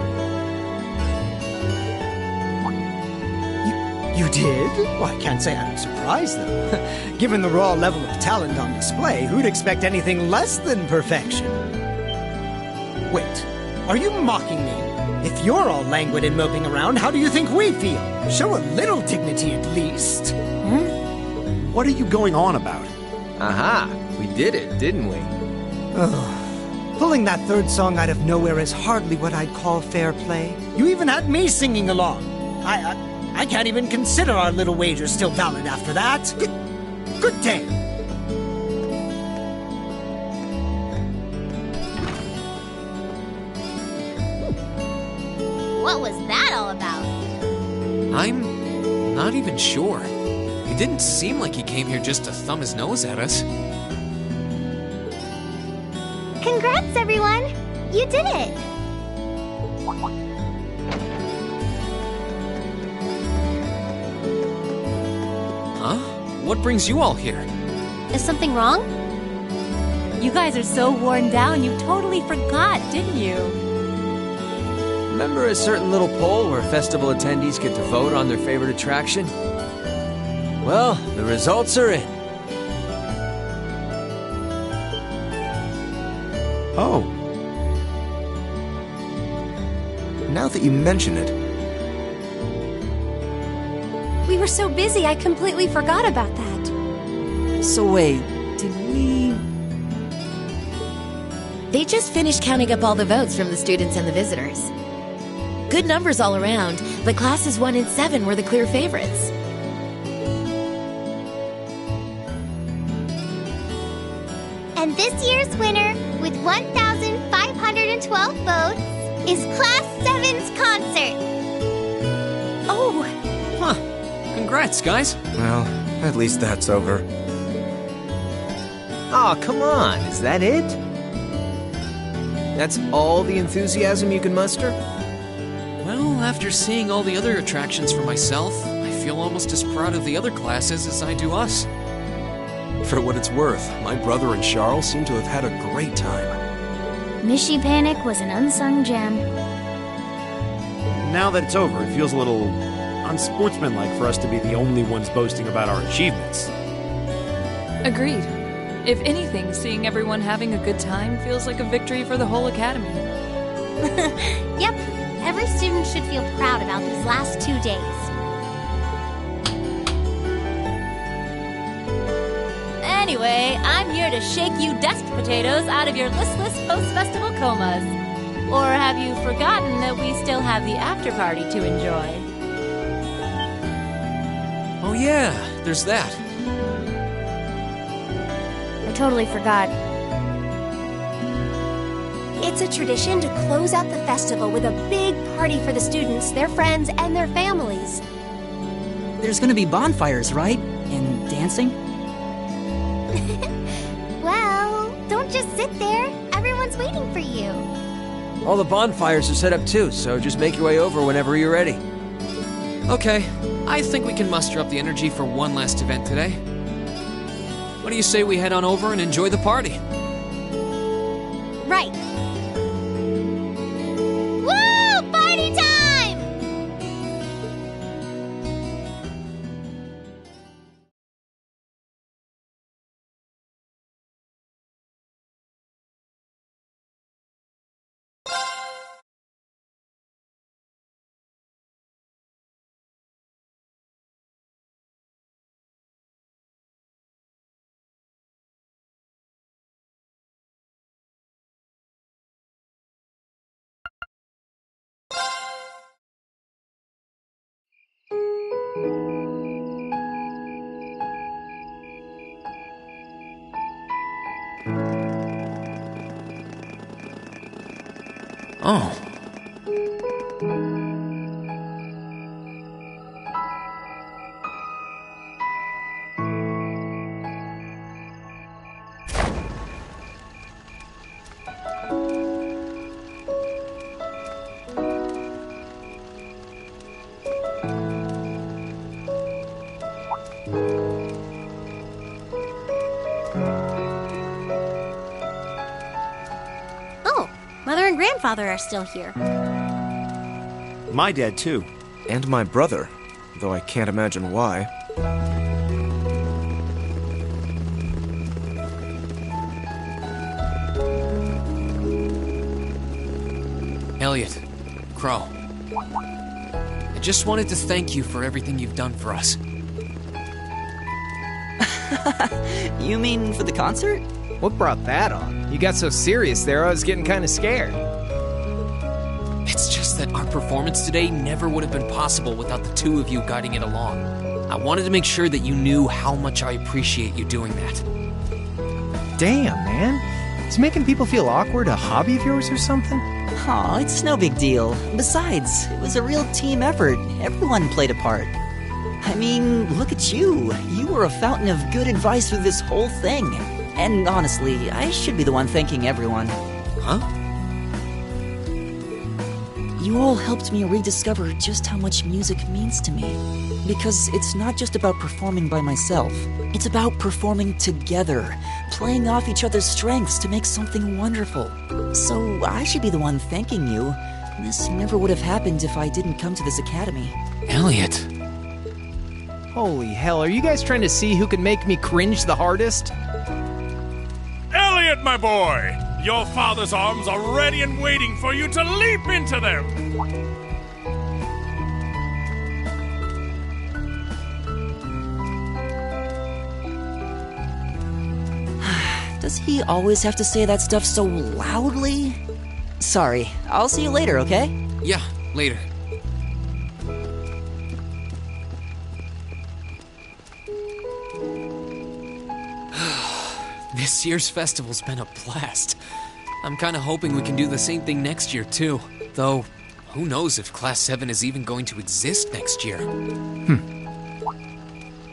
You did? Well, I can't say I'm surprised, though. Given the raw level of talent on display, who'd expect anything less than perfection? Wait, are you mocking me? If you're all languid and moping around, how do you think we feel? Show a little dignity at least. What are you going on about? Aha, we did it, didn't we? Oh, pulling that third song out of nowhere is hardly what I'd call fair play. You even had me singing along. I can't even consider our little wager still valid after that. Good day. What was that all about? I'm not even sure. He didn't seem like he came here just to thumb his nose at us. Congrats, everyone! You did it! Huh? What brings you all here? Is something wrong? You guys are so worn down, you totally forgot, didn't you? Remember a certain little poll where festival attendees get to vote on their favorite attraction? Well, the results are in. Oh. Now that you mention it, We were so busy, I completely forgot about that. So wait, did we... They just finished counting up all the votes from the students and the visitors. Good numbers all around, but classes 1 and 7 were the clear favorites. And this year's winner, with 1,512 votes, is Class 7's concert. Oh! Huh. Congrats, guys. well, at least that's over. Aw, come on, is that it? That's all the enthusiasm you can muster? Well, after seeing all the other attractions for myself, I feel almost as proud of the other classes as I do us. For what it's worth, my brother and Charles seem to have had a great time. Mishy Panic was an unsung gem. Now that it's over, it feels a little unsportsmanlike for us to be the only ones boasting about our achievements. Agreed. If anything, seeing everyone having a good time feels like a victory for the whole academy. Yep, every student should feel proud about these last 2 days. Anyway, I'm here to shake you desk potatoes out of your listless post-festival comas. Or have you forgotten that we still have the after-party to enjoy? Oh yeah, there's that. I totally forgot. It's a tradition to close out the festival with a big party for the students, their friends, and their families. There's gonna be bonfires, right? And dancing? Well, don't just sit there. Everyone's waiting for you. All the bonfires are set up too, so just make your way over whenever you're ready. Okay, I think we can muster up the energy for one last event today. What do you say we head on over and enjoy the party? Right. Woo! Party time! Oh. Oh, Mother and Grandfather are still here. My dad, too. And my brother, though I can't imagine why. Elliot, Crow. I just wanted to thank you for everything you've done for us. You mean for the concert? What brought that on? You got so serious there, I was getting kind of scared. It's just that our performance today never would have been possible without the two of you guiding it along. I wanted to make sure that you knew how much I appreciate you doing that. Damn, man. Is making people feel awkward a hobby of yours or something? Aw, it's no big deal. Besides, it was a real team effort. Everyone played a part. I mean, look at you. You were a fountain of good advice through this whole thing. And honestly, I should be the one thanking everyone. Huh? You all helped me rediscover just how much music means to me. Because it's not just about performing by myself. It's about performing together, playing off each other's strengths to make something wonderful. So I should be the one thanking you. This never would have happened if I didn't come to this academy. Elliot. Holy hell, are you guys trying to see who can make me cringe the hardest? Elliot, my boy! Your father's arms are ready and waiting for you to leap into them! Does he always have to say that stuff so loudly? Sorry, I'll see you later, okay? Yeah, later. This year's festival's been a blast. I'm kinda hoping we can do the same thing next year, too. Though, who knows if Class 7 is even going to exist next year.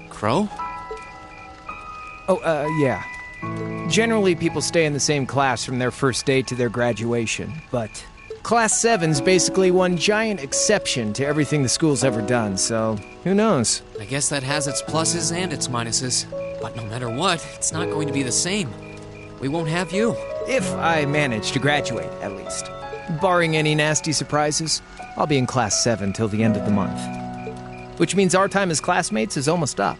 Crow? Oh, yeah. Generally, people stay in the same class from their first day to their graduation, but Class 7's basically one giant exception to everything the school's ever done, so who knows? I guess that has its pluses and its minuses. But no matter what, it's not going to be the same. We won't have you. If I manage to graduate, at least. Barring any nasty surprises, I'll be in Class 7 till the end of the month. Which means our time as classmates is almost up.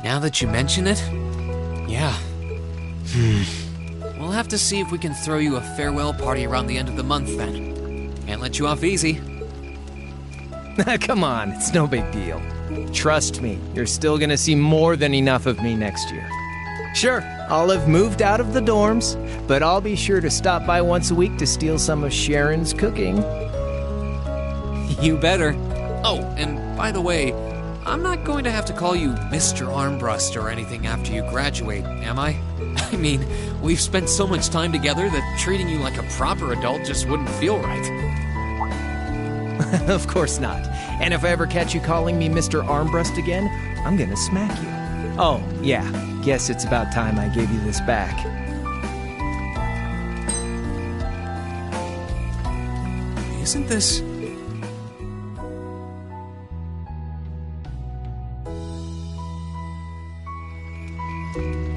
Now that you mention it, yeah. We'll have to see if we can throw you a farewell party around the end of the month then. Can't let you off easy. Come on, it's no big deal. Trust me, you're still gonna see more than enough of me next year. Sure, I'll have moved out of the dorms, but I'll be sure to stop by once a week to steal some of Sharon's cooking. You better. Oh, and by the way, I'm not going to have to call you Mr. Armbrust or anything after you graduate, am I? I mean, we've spent so much time together that treating you like a proper adult just wouldn't feel right. Of course not. And if I ever catch you calling me Mr. Armbrust again, I'm gonna smack you. Oh, yeah. Guess it's about time I gave you this back. Isn't this...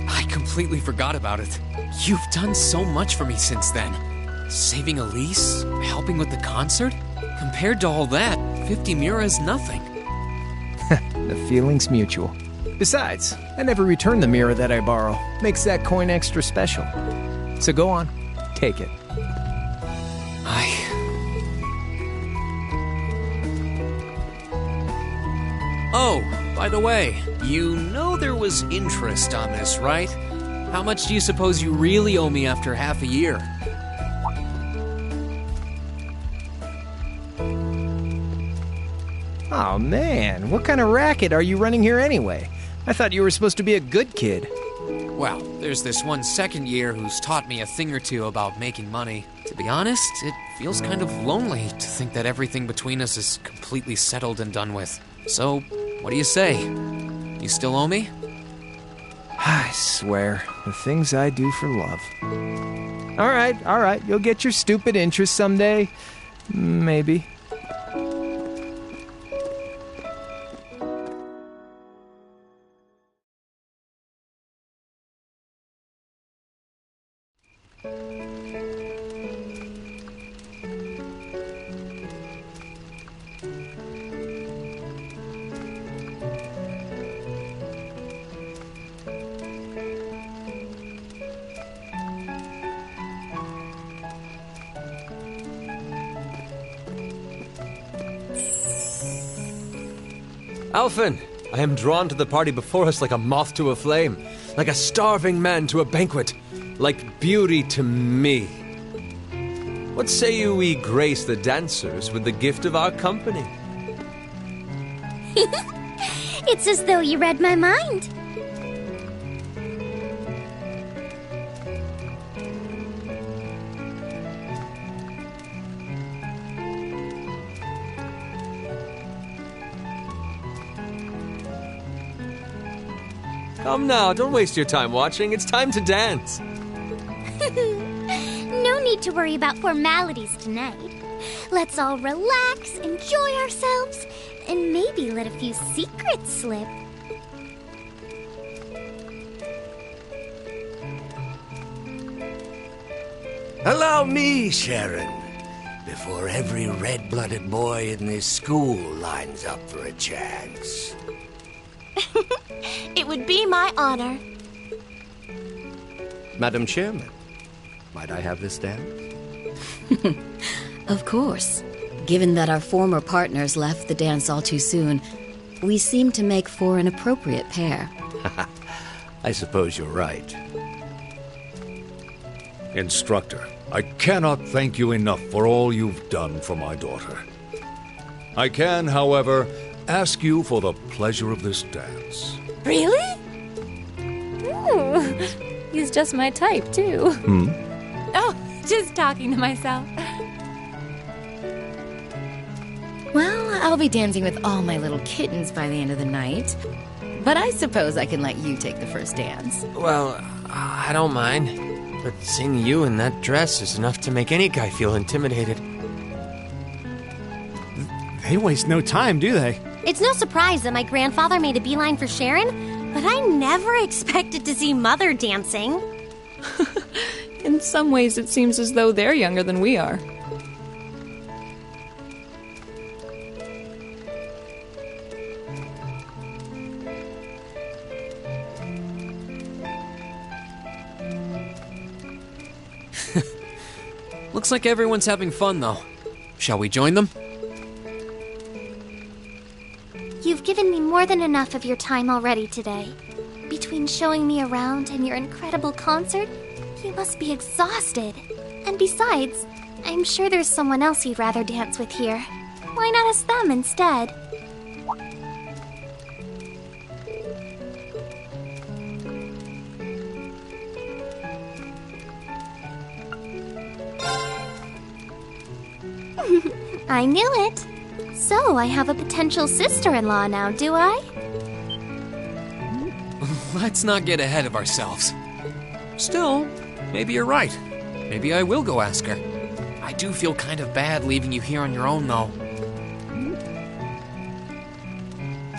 I completely forgot about it. You've done so much for me since then. Saving Elise, helping with the concert. Compared to all that, 50 Mira is nothing. The feeling's mutual. Besides, I never return the mirror that I borrow. Makes that coin extra special. So go on, take it. Oh, by the way, you know there was interest on this, right? How much do you suppose you really owe me after half a year? Oh man, what kind of racket are you running here anyway? I thought you were supposed to be a good kid. Well, there's this one second year who's taught me a thing or two about making money. To be honest, it feels kind of lonely to think that everything between us is completely settled and done with. So, what do you say? You still owe me? I swear, the things I do for love. All right, you'll get your stupid interest someday. Maybe. Alphen, I am drawn to the party before us like a moth to a flame, like a starving man to a banquet, like beauty to me. What say you we grace the dancers with the gift of our company? It's as though you read my mind. Come now, don't waste your time watching. It's time to dance. No need to worry about formalities tonight. Let's all relax, enjoy ourselves, and maybe let a few secrets slip. Allow me, Sharon, before every red-blooded boy in this school lines up for a chance. It would be my honor. Madam Chairman, might I have this dance? Of course. Given that our former partners left the dance all too soon, we seem to make for an appropriate pair. I suppose you're right. Instructor, I cannot thank you enough for all you've done for my daughter. I can, however, ask you for the pleasure of this dance. Really? Ooh, he's just my type, too. Oh, just talking to myself. Well, I'll be dancing with all my little kittens by the end of the night. But I suppose I can let you take the first dance. Well, I don't mind. But seeing you in that dress is enough to make any guy feel intimidated. They waste no time, do they? It's no surprise that my grandfather made a beeline for Sharon, but I never expected to see Mother dancing. In some ways, it seems as though they're younger than we are. Looks like everyone's having fun, though. Shall we join them? You've given me more than enough of your time already today. Between showing me around and your incredible concert, you must be exhausted. And besides, I'm sure there's someone else you'd rather dance with here. Why not ask them instead? I knew it. So I have a potential sister-in-law now, do I? Let's not get ahead of ourselves. Still, maybe you're right. Maybe I will go ask her. I do feel kind of bad leaving you here on your own, though.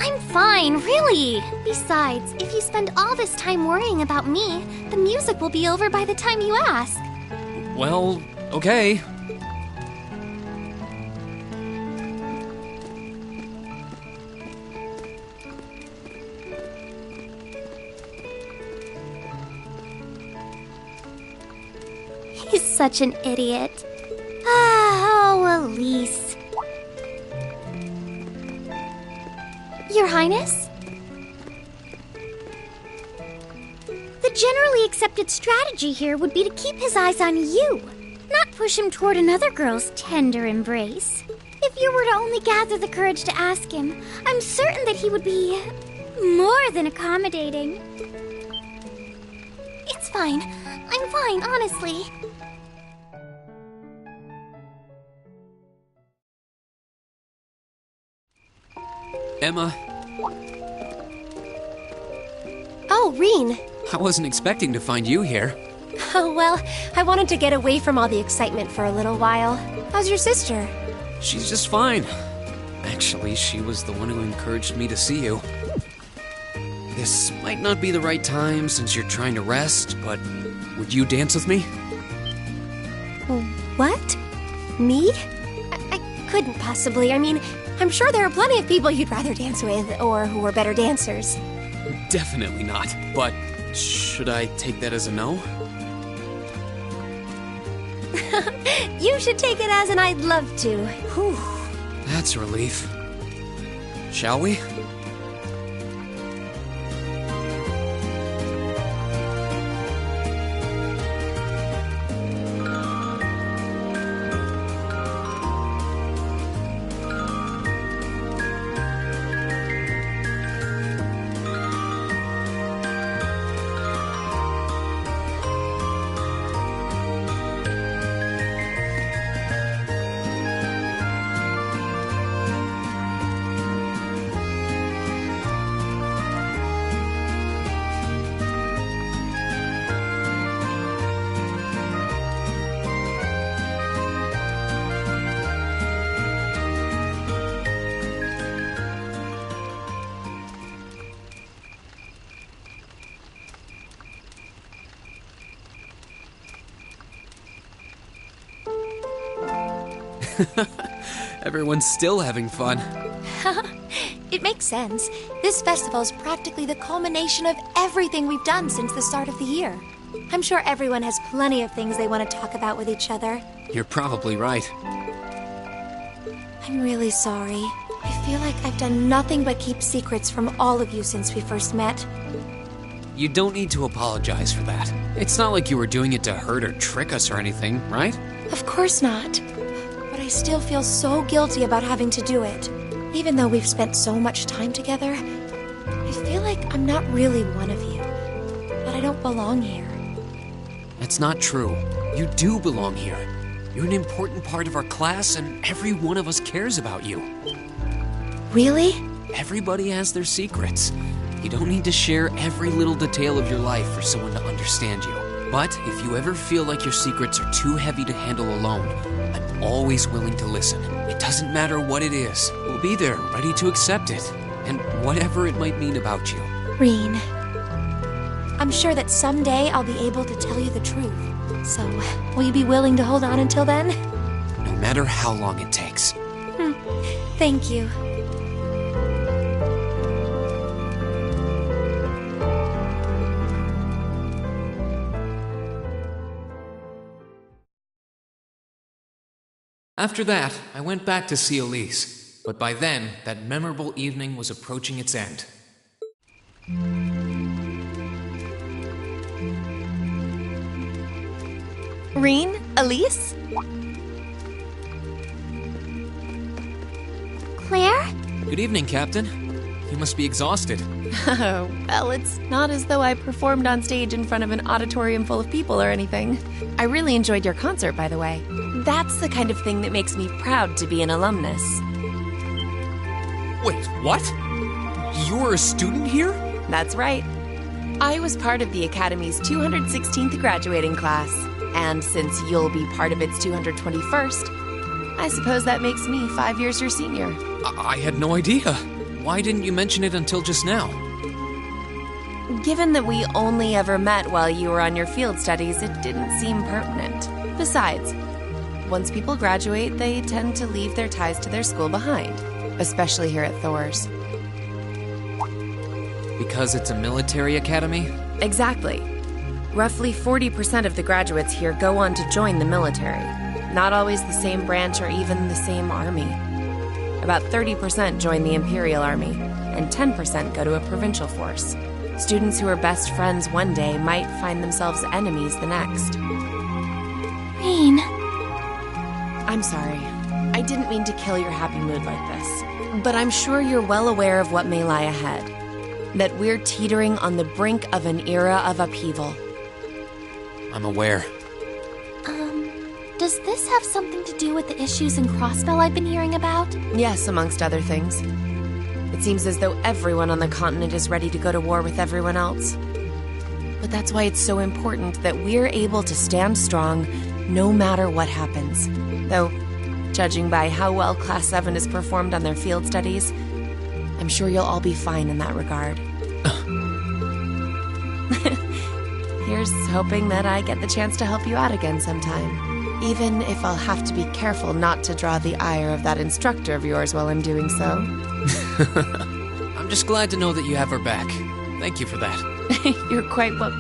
I'm fine, really. Besides, if you spend all this time worrying about me, the music will be over by the time you ask. Well, okay. He's such an idiot. Oh, Elise. Your Highness? The generally accepted strategy here would be to keep his eyes on you, not push him toward another girl's tender embrace. If you were to only gather the courage to ask him, I'm certain that he would be more than accommodating. It's fine. I'm fine, honestly. Emma, Oh, Reen. I wasn't expecting to find you here. Oh, well, I wanted to get away from all the excitement for a little while. How's your sister? She's just fine. Actually, she was the one who encouraged me to see you. This might not be the right time since you're trying to rest, but would you dance with me? What? Me? I couldn't possibly. I mean, I'm sure there are plenty of people you'd rather dance with, or who are better dancers. Definitely not, but should I take that as a no? You should take it as an I'd love to. Whew. That's a relief. Shall we? Everyone's still having fun. It makes sense. This festival's practically the culmination of everything we've done since the start of the year. I'm sure everyone has plenty of things they want to talk about with each other. You're probably right. I'm really sorry. I feel like I've done nothing but keep secrets from all of you since we first met. You don't need to apologize for that. It's not like you were doing it to hurt or trick us or anything, right? Of course not. But I still feel so guilty about having to do it. Even though we've spent so much time together, I feel like I'm not really one of you. That I don't belong here. That's not true. You do belong here. You're an important part of our class, and every one of us cares about you. Really? Everybody has their secrets. You don't need to share every little detail of your life for someone to understand you. But if you ever feel like your secrets are too heavy to handle alone, I'm always willing to listen. It doesn't matter what it is. We'll be there, ready to accept it, and whatever it might mean about you. Reen, I'm sure that someday I'll be able to tell you the truth. So, will you be willing to hold on until then? No matter how long it takes. Thank you. After that, I went back to see Elise, but by then, that memorable evening was approaching its end. Reen? Elise? Claire? Good evening, Captain. You must be exhausted. Well, it's not as though I performed on stage in front of an auditorium full of people or anything. I really enjoyed your concert, by the way. That's the kind of thing that makes me proud to be an alumnus. Wait, what? You're a student here? That's right. I was part of the Academy's 216th graduating class, and since you'll be part of its 221st, I suppose that makes me 5 years your senior. I had no idea. Why didn't you mention it until just now? Given that we only ever met while you were on your field studies, it didn't seem pertinent. Besides, once people graduate, they tend to leave their ties to their school behind, especially here at Thor's. Because it's a military academy? Exactly. Roughly 40% of the graduates here go on to join the military. Not always the same branch or even the same army. About 30% join the Imperial Army, and 10% go to a provincial force. Students who are best friends one day might find themselves enemies the next. Reen. I'm sorry. I didn't mean to kill your happy mood like this. But I'm sure you're well aware of what may lie ahead. That we're teetering on the brink of an era of upheaval. I'm aware. Does this have something to do with the issues in Crossbell I've been hearing about? Yes, amongst other things. It seems as though everyone on the continent is ready to go to war with everyone else. But that's why it's so important that we're able to stand strong no matter what happens. Though, judging by how well Class 7 has performed on their field studies, I'm sure you'll all be fine in that regard. Here's hoping that I get the chance to help you out again sometime. Even if I'll have to be careful not to draw the ire of that instructor of yours while I'm doing so. I'm just glad to know that you have her back. Thank you for that. You're quite well...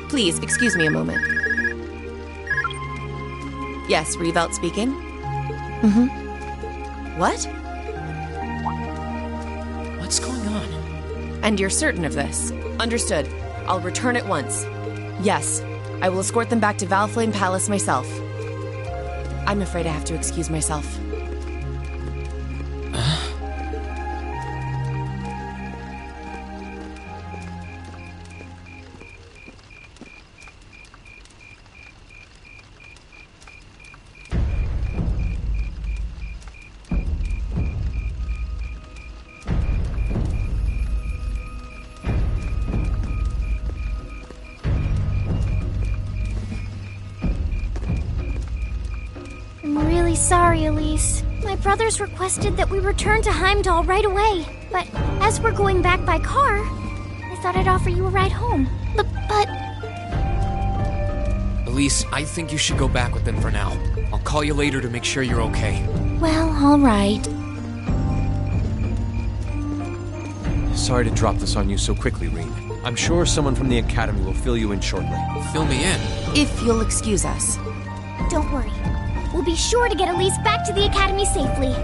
Please, excuse me a moment. Yes, Revelt speaking? What? What's going on? And you're certain of this? Understood. I'll return at once. Yes, I will escort them back to Valflame Palace myself. I'm afraid I have to excuse myself. Sorry, Elise. My brothers requested that we return to Heimdall right away. But as we're going back by car, I thought I'd offer you a ride home. But... Elise, I think you should go back with them for now. I'll call you later to make sure you're okay. Well, all right. Sorry to drop this on you so quickly, Rean. I'm sure someone from the Academy will fill you in shortly. Fill me in? If you'll excuse us. Don't worry. We'll be sure to get Elise back to the Academy safely.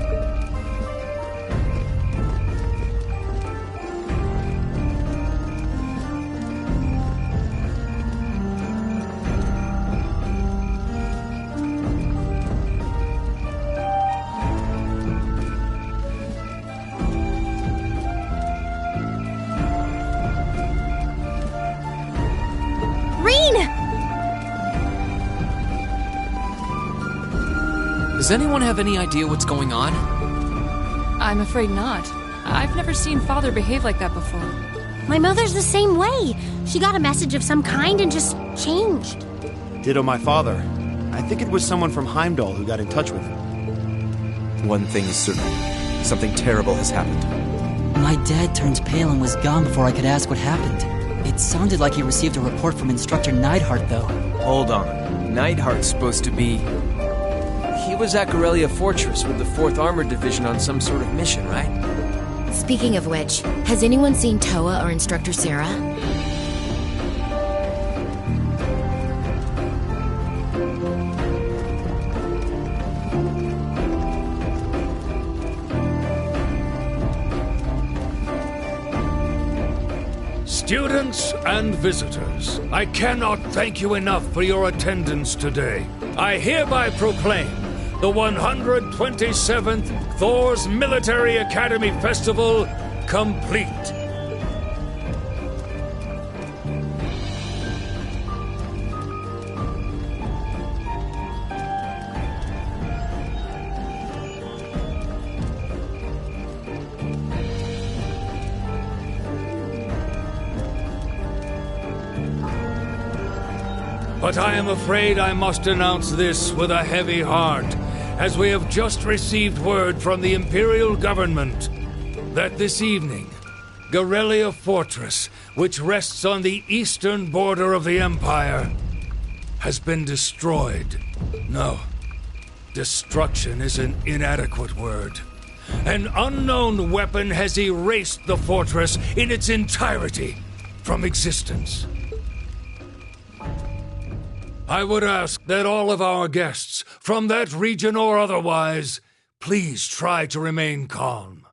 Does anyone have any idea what's going on? I'm afraid not. I've never seen Father behave like that before. My mother's the same way. She got a message of some kind and just changed. Ditto my father. I think it was someone from Heimdall who got in touch with him. One thing is certain. Something terrible has happened. My dad turned pale and was gone before I could ask what happened. It sounded like he received a report from Instructor Neidhart, though. Hold on. Neidhart's supposed to be... He was at Corellia Fortress with the 4th Armored Division on some sort of mission, right? Speaking of which, has anyone seen Toa or Instructor Sarah? Students and visitors, I cannot thank you enough for your attendance today. I hereby proclaim the 127th Thor's Military Academy Festival complete. But I am afraid I must announce this with a heavy heart, as we have just received word from the Imperial Government that this evening, Corellia Fortress, which rests on the eastern border of the Empire, has been destroyed. No, destruction is an inadequate word. An unknown weapon has erased the fortress in its entirety from existence. I would ask that all of our guests, from that region or otherwise, please try to remain calm.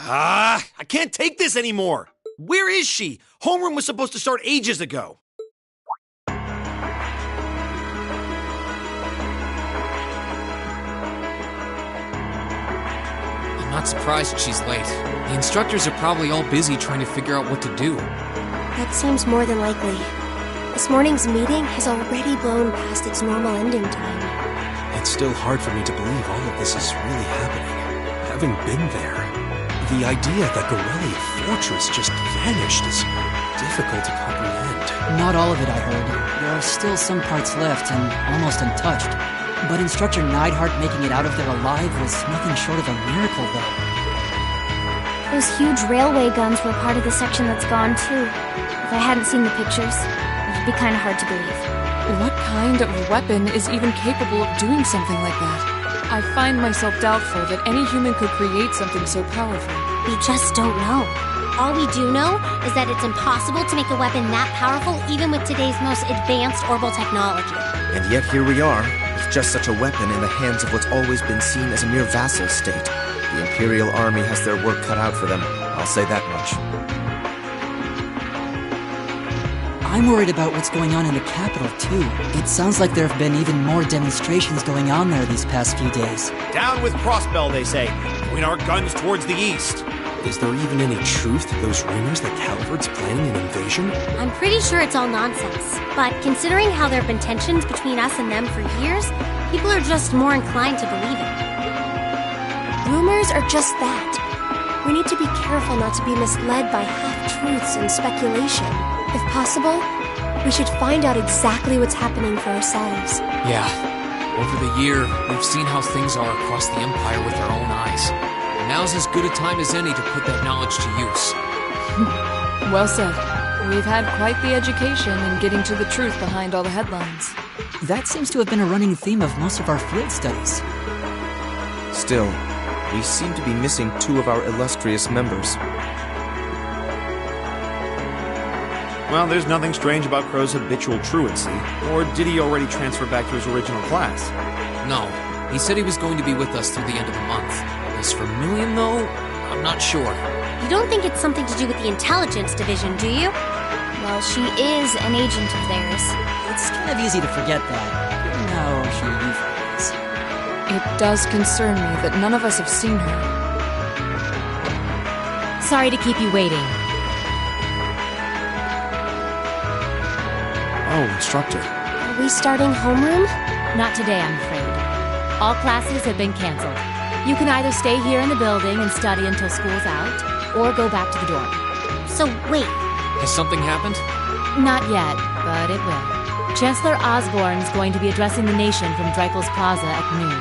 I can't take this anymore. Where is she? Homeroom was supposed to start ages ago. I'm not surprised she's late. The instructors are probably all busy trying to figure out what to do. That seems more than likely. This morning's meeting has already blown past its normal ending time. It's still hard for me to believe all of this is really happening. Having been there, the idea that Corellia Fortress just vanished is difficult to comprehend. Not all of it, I heard. There are still some parts left and almost untouched. But Instructor Neidhart making it out of there alive was nothing short of a miracle, though. Those huge railway guns were part of the section that's gone, too. If I hadn't seen the pictures, it'd be kind of hard to believe. What kind of weapon is even capable of doing something like that? I find myself doubtful that any human could create something so powerful. We just don't know. All we do know is that it's impossible to make a weapon that powerful even with today's most advanced orbital technology. And yet here we are, with just such a weapon in the hands of what's always been seen as a mere vassal state. The Imperial Army has their work cut out for them, I'll say that much. I'm worried about what's going on in the capital, too. It sounds like there have been even more demonstrations going on there these past few days. Down with Crossbell, they say. Point our guns towards the east. Is there even any truth to those rumors that Calvard's planning an invasion? I'm pretty sure it's all nonsense. But considering how there have been tensions between us and them for years, people are just more inclined to believe it. Rumors are just that. We need to be careful not to be misled by half-truths and speculation. If possible, we should find out exactly what's happening for ourselves. Yeah. Over the year, we've seen how things are across the Empire with our own eyes. Now's as good a time as any to put that knowledge to use. Well said. We've had quite the education in getting to the truth behind all the headlines. That seems to have been a running theme of most of our field studies. Still, we seem to be missing two of our illustrious members. Well, there's nothing strange about Crow's habitual truancy. Or did he already transfer back to his original class? No. He said he was going to be with us through the end of the month. As for Million, though, I'm not sure. You don't think it's something to do with the intelligence division, do you? Well, she is an agent of theirs. It's kind of easy to forget that. No, she usually is. It does concern me that none of us have seen her. Sorry to keep you waiting. Oh, Instructor. Are we starting homeroom? Not today, I'm afraid. All classes have been canceled. You can either stay here in the building and study until school's out, or go back to the dorm. So, wait. Has something happened? Not yet, but it will. Chancellor Osborne's going to be addressing the nation from Dreikel's Plaza at noon.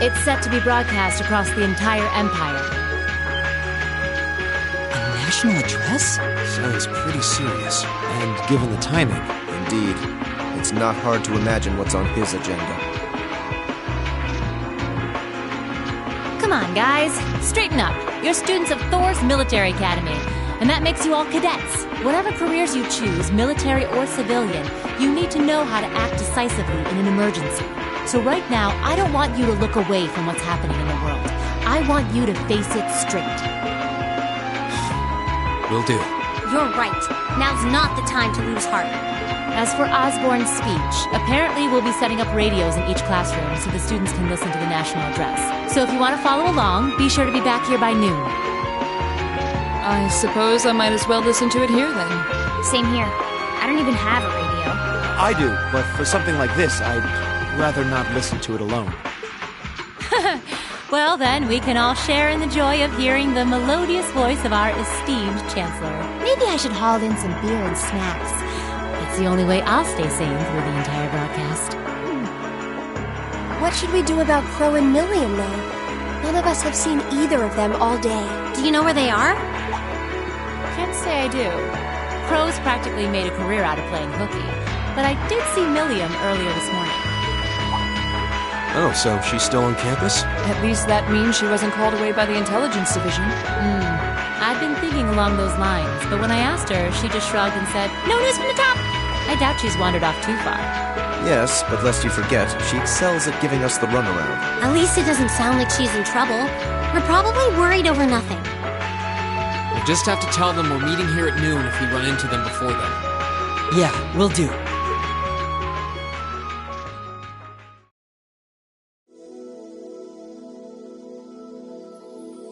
It's set to be broadcast across the entire Empire. A national address? Sounds pretty serious. And given the timing... Indeed. It's not hard to imagine what's on his agenda. Come on, guys. Straighten up. You're students of Thor's Military Academy, and that makes you all cadets. Whatever careers you choose, military or civilian, you need to know how to act decisively in an emergency. So right now, I don't want you to look away from what's happening in the world. I want you to face it straight. Will do. You're right. Now's not the time to lose heart. As for Osborne's speech, apparently we'll be setting up radios in each classroom so the students can listen to the national address. So if you want to follow along, be sure to be back here by noon. I suppose I might as well listen to it here then. Same here. I don't even have a radio. I do, but for something like this, I'd rather not listen to it alone. Well then, we can all share in the joy of hearing the melodious voice of our esteemed Chancellor. Maybe I should haul in some beer and snacks. It's the only way I'll stay sane through the entire broadcast. What should we do about Crow and Million, though? None of us have seen either of them all day. Do you know where they are? Can't say I do. Crow's practically made a career out of playing hooky, but I did see Milliam earlier this morning. Oh, so she's still on campus? At least that means she wasn't called away by the intelligence division. I've been thinking along those lines, but when I asked her, she just shrugged and said, "No news from the top!" I doubt she's wandered off too far. Yes, but lest you forget, she excels at giving us the runaround. At least it doesn't sound like she's in trouble. We're probably worried over nothing. We'll just have to tell them we're meeting here at noon if we run into them before then. Yeah, will do.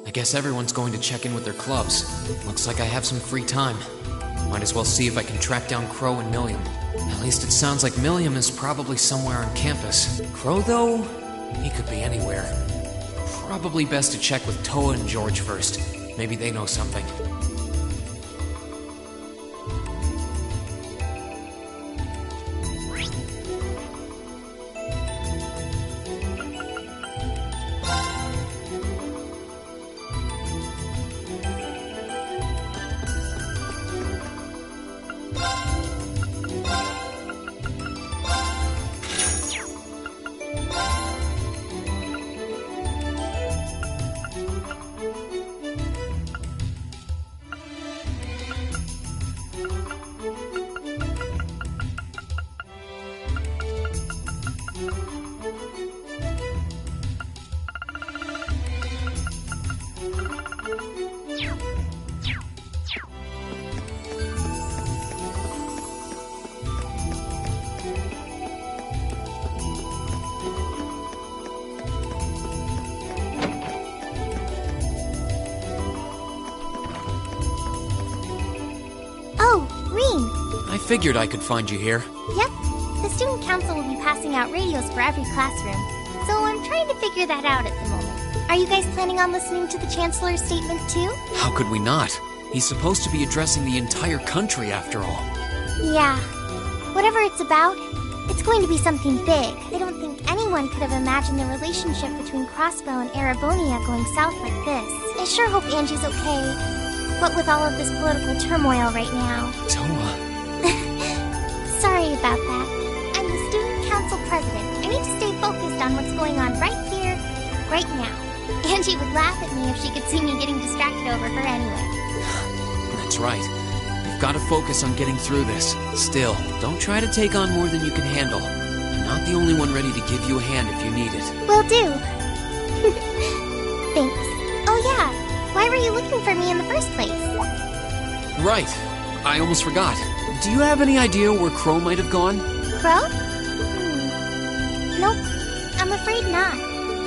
I guess everyone's going to check in with their clubs. Looks like I have some free time. Might as well see if I can track down Crow and Milliam. At least it sounds like Milliam is probably somewhere on campus. Crow, though? He could be anywhere. Probably best to check with Toa and George first. Maybe they know something. figured I could find you here. Yep. The student council will be passing out radios for every classroom, so I'm trying to figure that out at the moment. Are you guys planning on listening to the Chancellor's statement too? How could we not? He's supposed to be addressing the entire country after all. Yeah. Whatever it's about, it's going to be something big. I don't think anyone could have imagined the relationship between Crossbell and Arabonia going south like this. I sure hope Angie's okay. What with all of this political turmoil right now. Toa. Sorry about that. I'm the student council president. I need to stay focused on what's going on right here, right now. Angie would laugh at me if she could see me getting distracted over her anyway. That's right. You've got to focus on getting through this. Still, don't try to take on more than you can handle. I'm not the only one ready to give you a hand if you need it. Will do. Thanks. Oh yeah, why were you looking for me in the first place? Right. I almost forgot. Do you have any idea where Crow might have gone? Crow? Nope, I'm afraid not.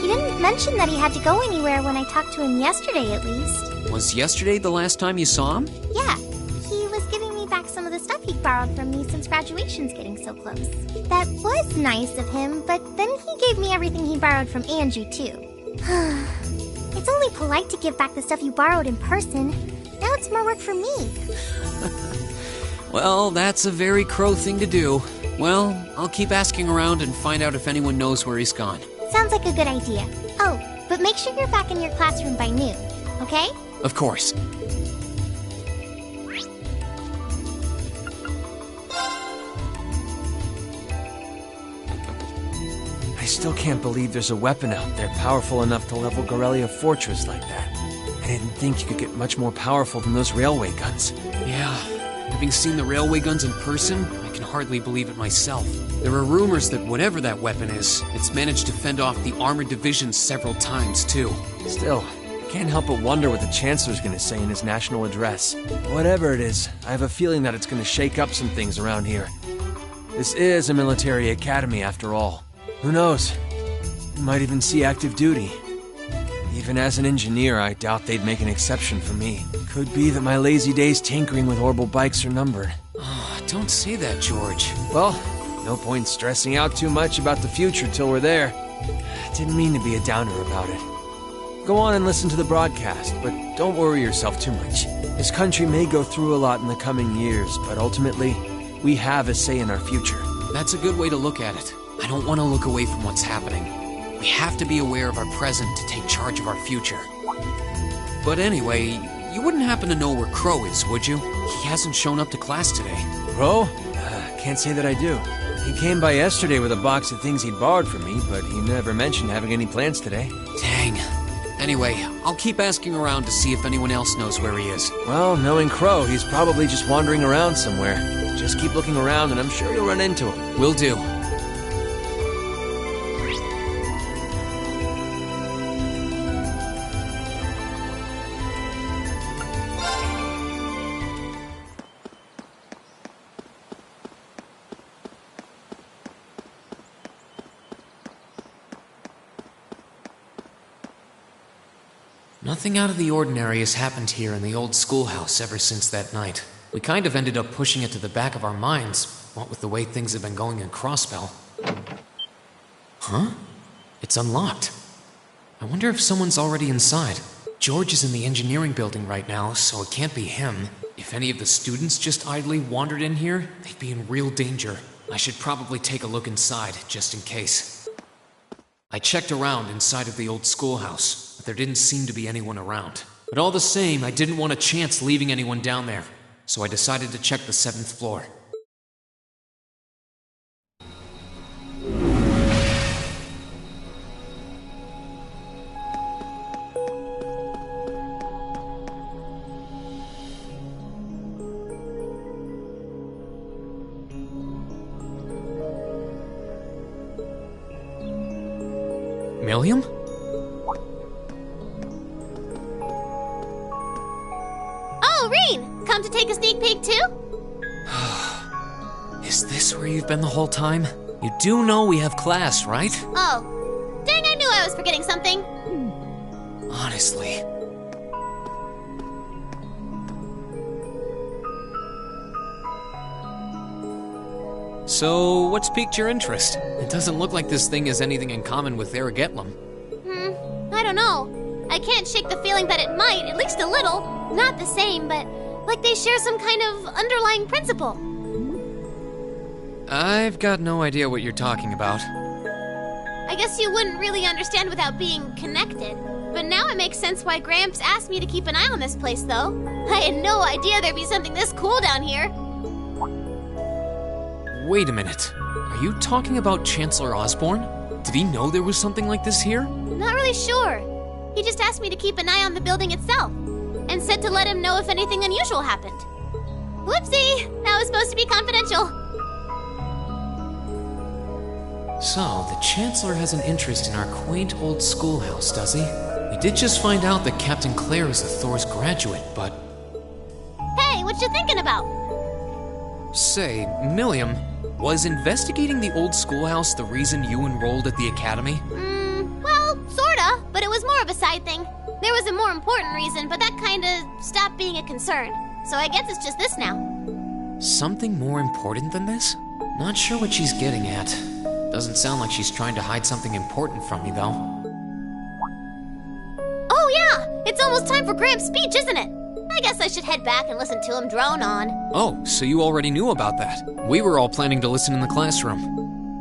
He didn't mention that he had to go anywhere when I talked to him yesterday, at least. Was yesterday the last time you saw him? Yeah, he was giving me back some of the stuff he'd borrowed from me since graduation's getting so close. That was nice of him, but then he gave me everything he borrowed from Angie, too. It's only polite to give back the stuff you borrowed in person. Now it's more work for me. Well, that's a very Crow thing to do. Well, I'll keep asking around and find out if anyone knows where he's gone. Sounds like a good idea. Oh, but make sure you're back in your classroom by noon, okay? Of course. I still can't believe there's a weapon out there powerful enough to level Gorelia Fortress like that. I didn't think you could get much more powerful than those railway guns. Yeah, having seen the railway guns in person, I can hardly believe it myself. There are rumors that whatever that weapon is, it's managed to fend off the armored divisions several times, too. Still, can't help but wonder what the Chancellor's gonna say in his national address. Whatever it is, I have a feeling that it's gonna shake up some things around here. This is a military academy, after all. Who knows? We might even see active duty. Even as an engineer, I doubt they'd make an exception for me. Could be that my lazy days tinkering with orbital bikes are numbered. Oh, don't say that, George. Well, no point stressing out too much about the future till we're there. Didn't mean to be a downer about it. Go on and listen to the broadcast, but don't worry yourself too much. This country may go through a lot in the coming years, but ultimately, we have a say in our future. That's a good way to look at it. I don't want to look away from what's happening. We have to be aware of our present to take charge of our future. But anyway, you wouldn't happen to know where Crow is, would you? He hasn't shown up to class today. Crow? Can't say that I do. He came by yesterday with a box of things he'd borrowed from me, but he never mentioned having any plans today. Dang. Anyway, I'll keep asking around to see if anyone else knows where he is. Well, knowing Crow, he's probably just wandering around somewhere. Just keep looking around and I'm sure you'll run into him. Will do. Nothing out of the ordinary has happened here in the old schoolhouse ever since that night. We kind of ended up pushing it to the back of our minds, what with the way things have been going in Crossbell. Huh? It's unlocked. I wonder if someone's already inside. George is in the engineering building right now, so it can't be him. If any of the students just idly wandered in here, they'd be in real danger. I should probably take a look inside, just in case. I checked around inside of the old schoolhouse, but there didn't seem to be anyone around. But all the same, I didn't want a chance leaving anyone down there, so I decided to check the 7th floor. Milliam? Oh, Rain! Come to take a sneak peek too? Is this where you've been the whole time? You do know we have class, right? Oh. Dang, I knew I was forgetting something. Honestly. So, what's piqued your interest? It doesn't look like this thing has anything in common with Aragetlum. I don't know. I can't shake the feeling that it might, at least a little. Not the same, but like they share some kind of underlying principle. I've got no idea what you're talking about. I guess you wouldn't really understand without being connected. But now it makes sense why Gramps asked me to keep an eye on this place, though. I had no idea there'd be something this cool down here. Wait a minute. Are you talking about Chancellor Osborne? Did he know there was something like this here? Not really sure. He just asked me to keep an eye on the building itself, and said to let him know if anything unusual happened. Whoopsie! That was supposed to be confidential. So, the Chancellor has an interest in our quaint old schoolhouse, does he? We did just find out that Captain Claire is a Thor's graduate, but... Hey, what you thinking about? Say, Milliam, was investigating the old schoolhouse the reason you enrolled at the academy? Well, sorta, but it was more of a side thing. There was a more important reason, but that kinda stopped being a concern. So I guess it's just this now. Something more important than this? Not sure what she's getting at. Doesn't sound like she's trying to hide something important from me, though. Oh yeah! It's almost time for Gramps' speech, isn't it? I guess I should head back and listen to him drone on. Oh, so you already knew about that. We were all planning to listen in the classroom.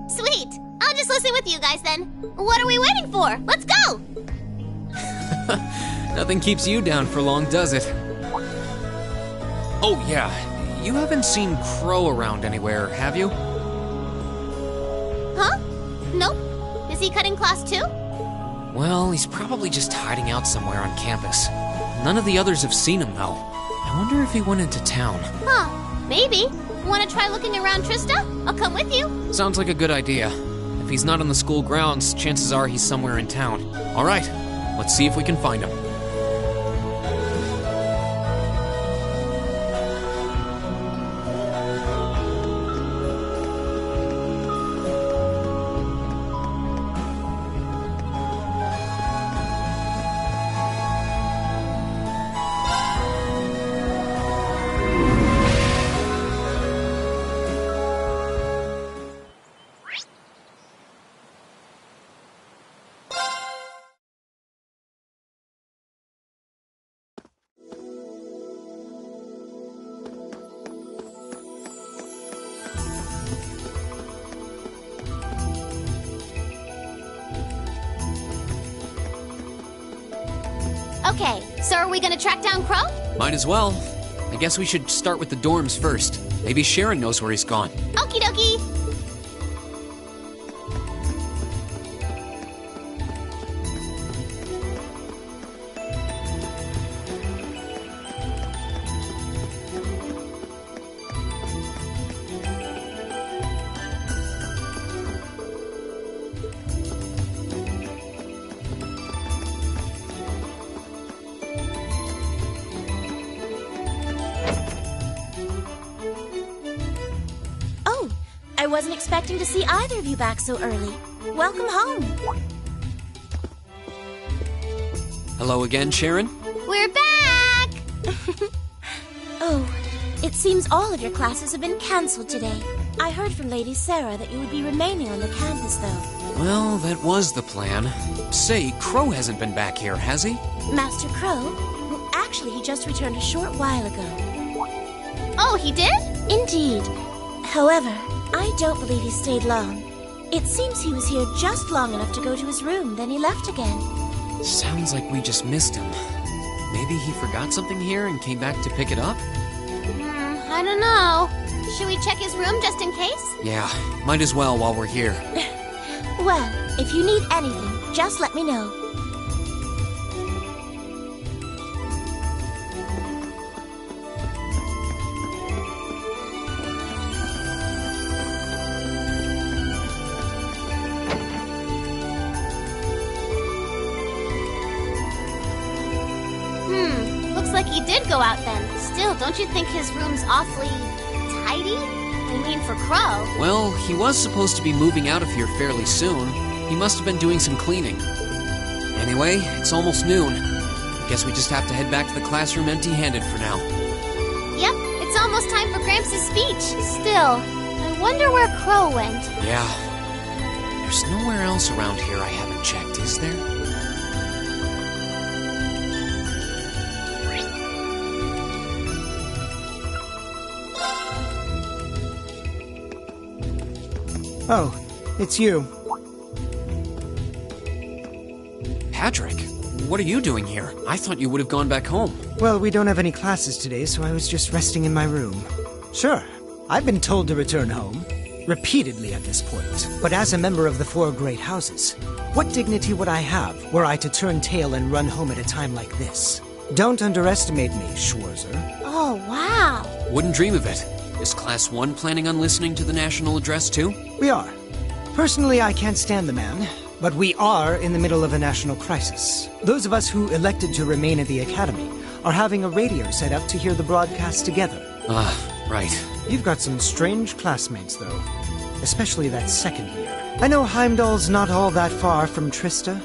Sweet! I'll just listen with you guys then. What are we waiting for? Let's go! Nothing keeps you down for long, does it? Oh yeah, you haven't seen Crow around anywhere, have you? Huh? Nope. Is he cutting class too? Well, he's probably just hiding out somewhere on campus. None of the others have seen him, though. I wonder if he went into town. Huh. Maybe. Want to try looking around, Trista? I'll come with you. Sounds like a good idea. If he's not on the school grounds, chances are he's somewhere in town. All right, let's see if we can find him. Okay, so are we gonna track down Crow? Might as well. I guess we should start with the dorms first. Maybe Sharon knows where he's gone. Okie dokie! I wasn't expecting to see either of you back so early. Welcome home. Hello again, Sharon? We're back! Oh, it seems all of your classes have been cancelled today. I heard from Lady Sarah that you would be remaining on the campus, though. Well, that was the plan. Say, Crow hasn't been back here, has he? Master Crow? Well, actually, he just returned a short while ago. Oh, he did? Indeed. However, I don't believe he stayed long. It seems he was here just long enough to go to his room, then he left again. Sounds like we just missed him. Maybe he forgot something here and came back to pick it up? I don't know. Should we check his room just in case? Yeah, might as well while we're here. Well, if you need anything, just let me know. Looks like he did go out then. Still, don't you think his room's awfully tidy? I mean, for Crow. Well, he was supposed to be moving out of here fairly soon. He must have been doing some cleaning. Anyway, it's almost noon. Guess we just have to head back to the classroom empty-handed for now. Yep, it's almost time for Gramps' speech. Still, I Wonder where Crow went. Yeah. There's nowhere else around here I haven't checked, is there? Oh, it's you. Patrick, what are you doing here? I thought you would have gone back home. Well, we don't have any classes today, so I was just resting in my room. Sure, I've been told to return home. Repeatedly at this point. But as a member of the Four Great Houses, what dignity would I have were I to turn tail and run home at a time like this? Don't underestimate me, Schwarzer. Oh, wow. Wouldn't dream of it. Is Class 1 planning on listening to the national address too? We are. Personally, I can't stand the man, but we are in the middle of a national crisis. Those of us who elected to remain at the Academy are having a radio set up to hear the broadcast together. Right. You've got some strange classmates, though. Especially that second year. I know Heimdall's not all that far from Trista,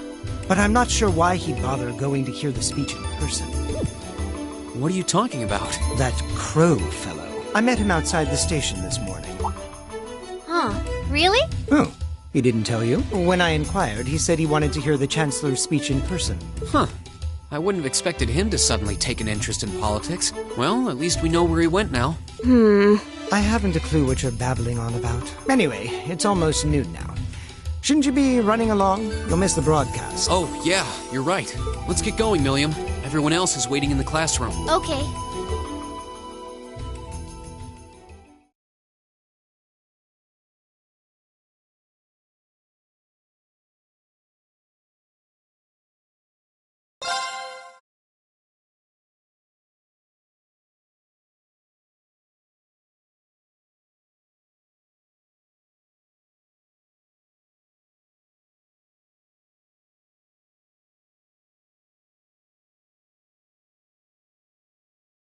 but I'm not sure why he'd bother going to hear the speech in person. What are you talking about? That Crow fellow. I met him outside the station this morning. Huh. Really? Oh, he didn't tell you? When I inquired, he said he wanted to hear the Chancellor's speech in person. Huh. I wouldn't have expected him to suddenly take an interest in politics. Well, at least we know where he went now. I haven't a clue what you're babbling on about. Anyway, it's almost noon now. Shouldn't you be running along? You'll miss the broadcast. Oh, yeah, you're right. Let's get going, Milliam. Everyone else is waiting in the classroom. Okay.